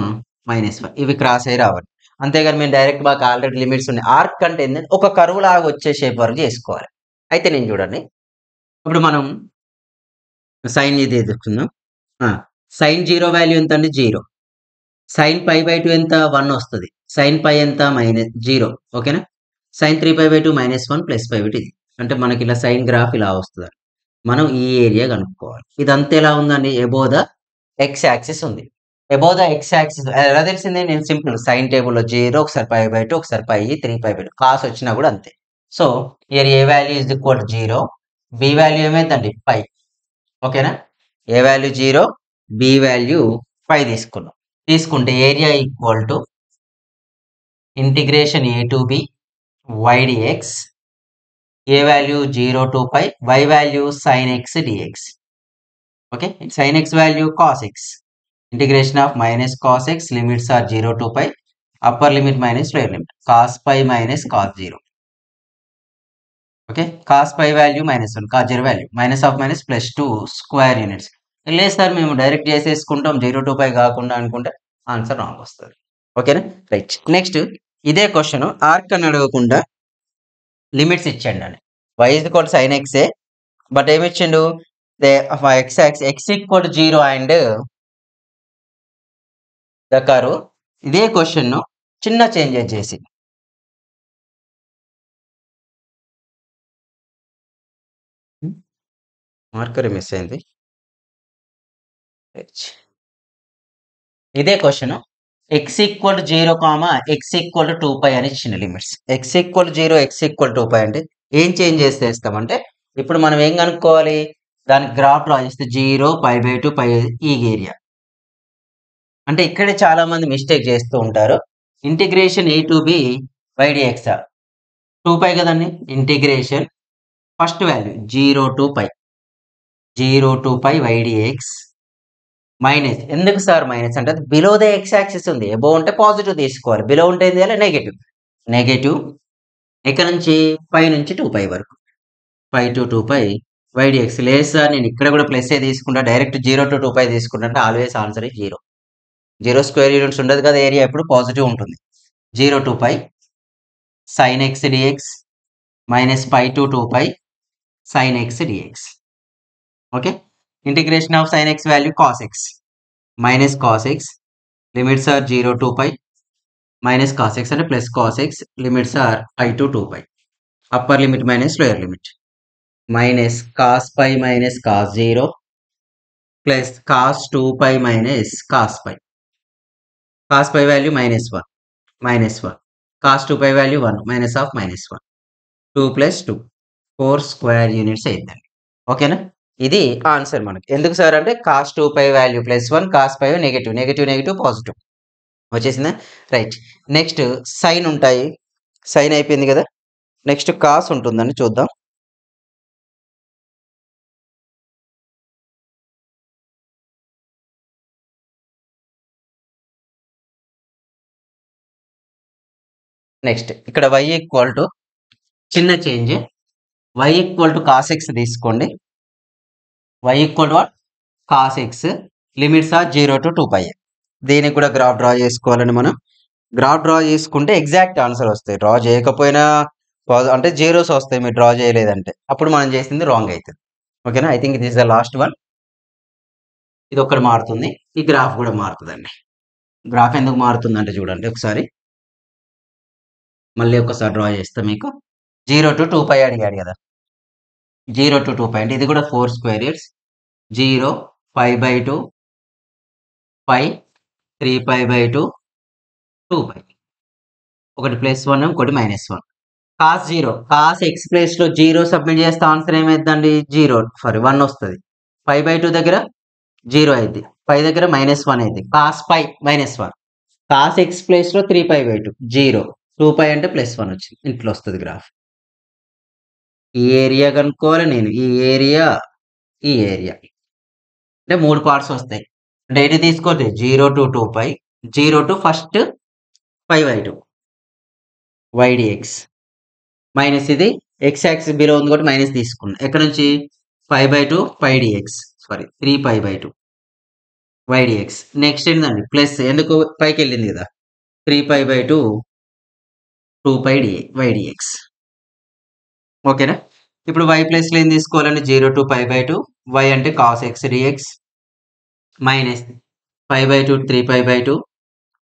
-1 ఇవి క్రాస్ అయ్యి రావాలి. అంతేగాని మేము డైరెక్ట్ మాకు ఆల్రెడీ లిమిట్స్ ఉన్నాయి. ఆర్క్ అంటే ఏంటంటే ఒక కరువు లాగా వచ్చే షేప్ వరకు చేసుకోవాలి. అయితే నేను చూడండి, ఇప్పుడు మనం సైన్ ఇది ఎదుర్కొందాం. సైన్ 0 వాల్యూ ఎంత అండి? 0. సైన్ π/2 ఎంత? 1 వస్తుంది. సైన్ π ఎంత? -0. ఓకేనా? సైన్ 3π/2 -1 ప్లస్ π/2 ఇది. అంటే మనకి ఇలా సైన్ గ్రాఫ్ ఇలా వస్తుంది. మనం ఈ ఏరియా కనుక్కోవాలి. ఇదంతా ఎలా ఉందండి? ఎబో ద ఎక్స్ యాక్సిస్ ఉంది. ఎబో ద ఎక్స్ యాక్సిస్ ఎలా తెలిసింది? నేను సింపుల్ సైన్ టేబుల్లో 0 ఒకసారి π/2 ఒకసారి π 3π/2 కాస్ వచ్చినా కూడా అంతే. So here a value is equal 0, b value ఏమైందండి? π. ఓకేనా? ఏ వాల్యూ 0, బి వాల్యూ π తీసుకున్నాం. తీసుకుంటే area equal to integration a to b y dx, a value 0 to π, y value sin x dx. Okay, sin x value cos x. Integration of minus cos x, limits are 0 to π, upper limit minus lower limit, cos π minus cos 0. Okay, cos π value -1, cos 0 value minus of minus plus 2 square units. లేదు sir మేము direct చేసేసుకుంటాం 0 to π కాకుండా అనుకుంటే answer wrong వస్తుంది. ఓకేనా? Right. Next ఇదే question arc అని అడగకుండా లిమిట్స్ ఇచ్చండి అని. y is equal to sine ఎక్సే, బట్ ఏమి ఇచ్చిండు? x equal to 0 and the curve. ఇదే క్వశ్చన్ చిన్న చేంజెస్ చేసి మార్కర్ మిస్ అయింది. ఇదే question x equal to 0, x equal to 2π అని ఇచ్చిన limits. x equal to 0, x equal to 2π అంటే ఏం చేంజ్ చేస్తామంటే ఇప్పుడు మనం ఏం కనుక్కోవాలి? దానికి గ్రాఫ్ డ్రా చేస్తే 0 π/2 π ఈ ఏరియా. అంటే ఇక్కడే చాలా మంది మిస్టేక్ చేస్తూ ఉంటారు. Integration a to b y dx 2π కదండి. Integration first value 0 to π y dx minus. ఎందుకు సార్ మైనస్ అంటే బిలో ద ఎక్స్ యాక్సిస్ ఉంది. ఎబో ఉంటే పాజిటివ్ తీసుకోవాలి, బిలో ఉంటే ఏం చేయాలి? నెగటివ్. ఇక్కడ నుంచి పై నుంచి 2π వరకు, π to 2π y dx. లేదు సార్ నేను ఇక్కడ కూడా ప్లస్ ఏ తీసుకుంటా, డైరెక్ట్ 0 to 2π తీసుకుంటా అంటే ఆల్వేస్ ఆన్సర్ 0. 0 స్క్వేర్ యూనిట్స్ ఉండదు కదా, ఏరియా ఎప్పుడు పాజిటివ్ ఉంటుంది. 0 to π sin x dx minus π to 2π sin x dx. Okay, integration of sin x value cos x minus cos x, limits are 0 to π minus cos x అంటే plus cos x, limits are π to 2π, upper limit minus lower limit, minus cos π minus cos 0 plus cos 2π minus cos π. cos π value -1, cos 2π value 1, minus of -1, 2 plus 2 4 square units అయిందండి. ఓకేనా? ఇది answer మనకి. ఎందుకు sir అంటే cos 2π value +1, cos π negative positive వచ్చేసిందా? Right. Next sine ఉంటాయి. Sine అయిపోయింది కదా, నెక్స్ట్ కాస్ ఉంటుందండి, చూద్దాం. నెక్స్ట్ ఇక్కడ y ఈక్వల్ టు చిన్న change, y equal to cos x తీసుకోండి. y equal to what? Cos x, limits are 0 to 2π. దీనికి కూడా గ్రాఫ్ డ్రా చేసుకోవాలని మనం గ్రాఫ్ డ్రా చేసుకుంటే ఎగ్జాక్ట్ ఆన్సర్ వస్తాయి. డ్రా చేయకపోయినా అంటే జీరోస్ వస్తాయి మీరు డ్రా చేయలేదంటే, అప్పుడు మనం చేసింది రాంగ్ అవుతుంది. ఓకేనా? I think it is the last one. ఇది ఒక్కటి మారుతుంది, ఈ గ్రాఫ్ కూడా మారుతుందండి. గ్రాఫ్ ఎందుకు మారుతుందంటే చూడండి ఒకసారి. మళ్ళీ ఒకసారి డ్రా చేస్తా మీకు. 0-2π అడిగాడు కదా, 0-2π అంటే ఇది కూడా 4 స్క్వేర్ ఇయర్స్. 0, 5/2, 5, 3π/2, 2π. ఒకటి +1 ఇంకోటి -1. cos 0, cos x ప్లేస్ లో 0 సబ్మిట్ చేస్తే ఆన్సర్ ఏమైందండి? 1 వస్తుంది. 5/2 దగ్గర 0 అయింది, 5 దగ్గర -1 అయింది. cos π -1, cos x ప్లేస్ లో 3π/2 0, 2π అంటే +1 వచ్చింది. ఇంట్లో వస్తుంది గ్రాఫ్. ఈ ఏరియా కనుక్కోవాలి నేను, ఈ ఏరియా అంటే 3 పార్ట్స్ వస్తాయి. అంటే ఇది తీసుకోండి, 0-2π, 0 to ఫస్ట్ 5/2 ydx మైనస్ ఇది x యాక్సిస్ బిలో ఉంది కాబట్టి మైనస్ తీసుకున్నాం. ఎక్కడ నుంచి? 5/2 πdx, సారీ 3π/2 ydx. నెక్స్ట్ ఏంటండి? ప్లస్, ఎందుకు పైకి వెళ్ళింది కదా, 3π/2 2π ydx. ఓకేనా? ఇప్పుడు y ప్లస్ లో ఏం తీసుకోవాలండి? 0-π/2, y అంటే cos x dx minus 5/2 3π/2,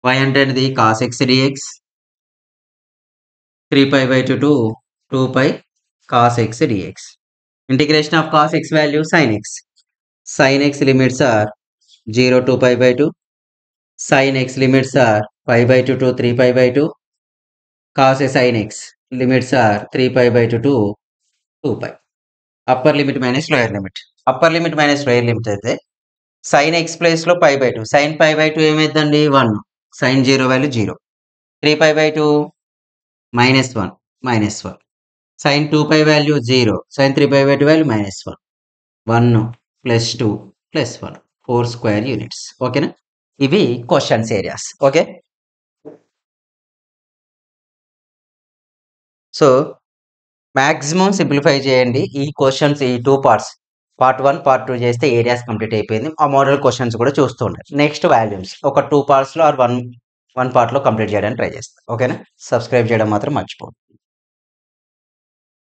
y అంటే ఇది cos x dx 3π/2 to 2π cos x dx. Integration of cos x value sin x. Sin x limits are 0-π/2. Sin x limits are 5/2 to 3π/2. Cos sin x limits are 3π/2 to 2π. Upper limit minus lower limit. Upper limit minus lower limit అయితే sin x place లో π/2. sin π/2 ఏమైందండి? 1. sin 0 value 0. 3π/2 -1. sin 2π value 0. sin 3π/2 value -1. 1 + 2 + 1, 4 square units. ఓకేనా? ఇవి questions areas. Okay, so maximum simplify చేయండి ఈ questions. ఈ 2 parts, part 1 part 2 చేస్తే areas complete అయిపోయింది. ఆ మోడల్ క్వశ్చన్స్ కూడా చూస్తూ ఉండండి. నెక్స్ట్ వాల్యూమ్స్ ఒక 2 పార్ట్స్లో ఆర్ 1 పార్ట్లో కంప్లీట్ చేయడానికి ట్రై చేస్తాను. ఓకేనా? సబ్స్క్రైబ్ చేయడం మాత్రం మర్చిపోండి.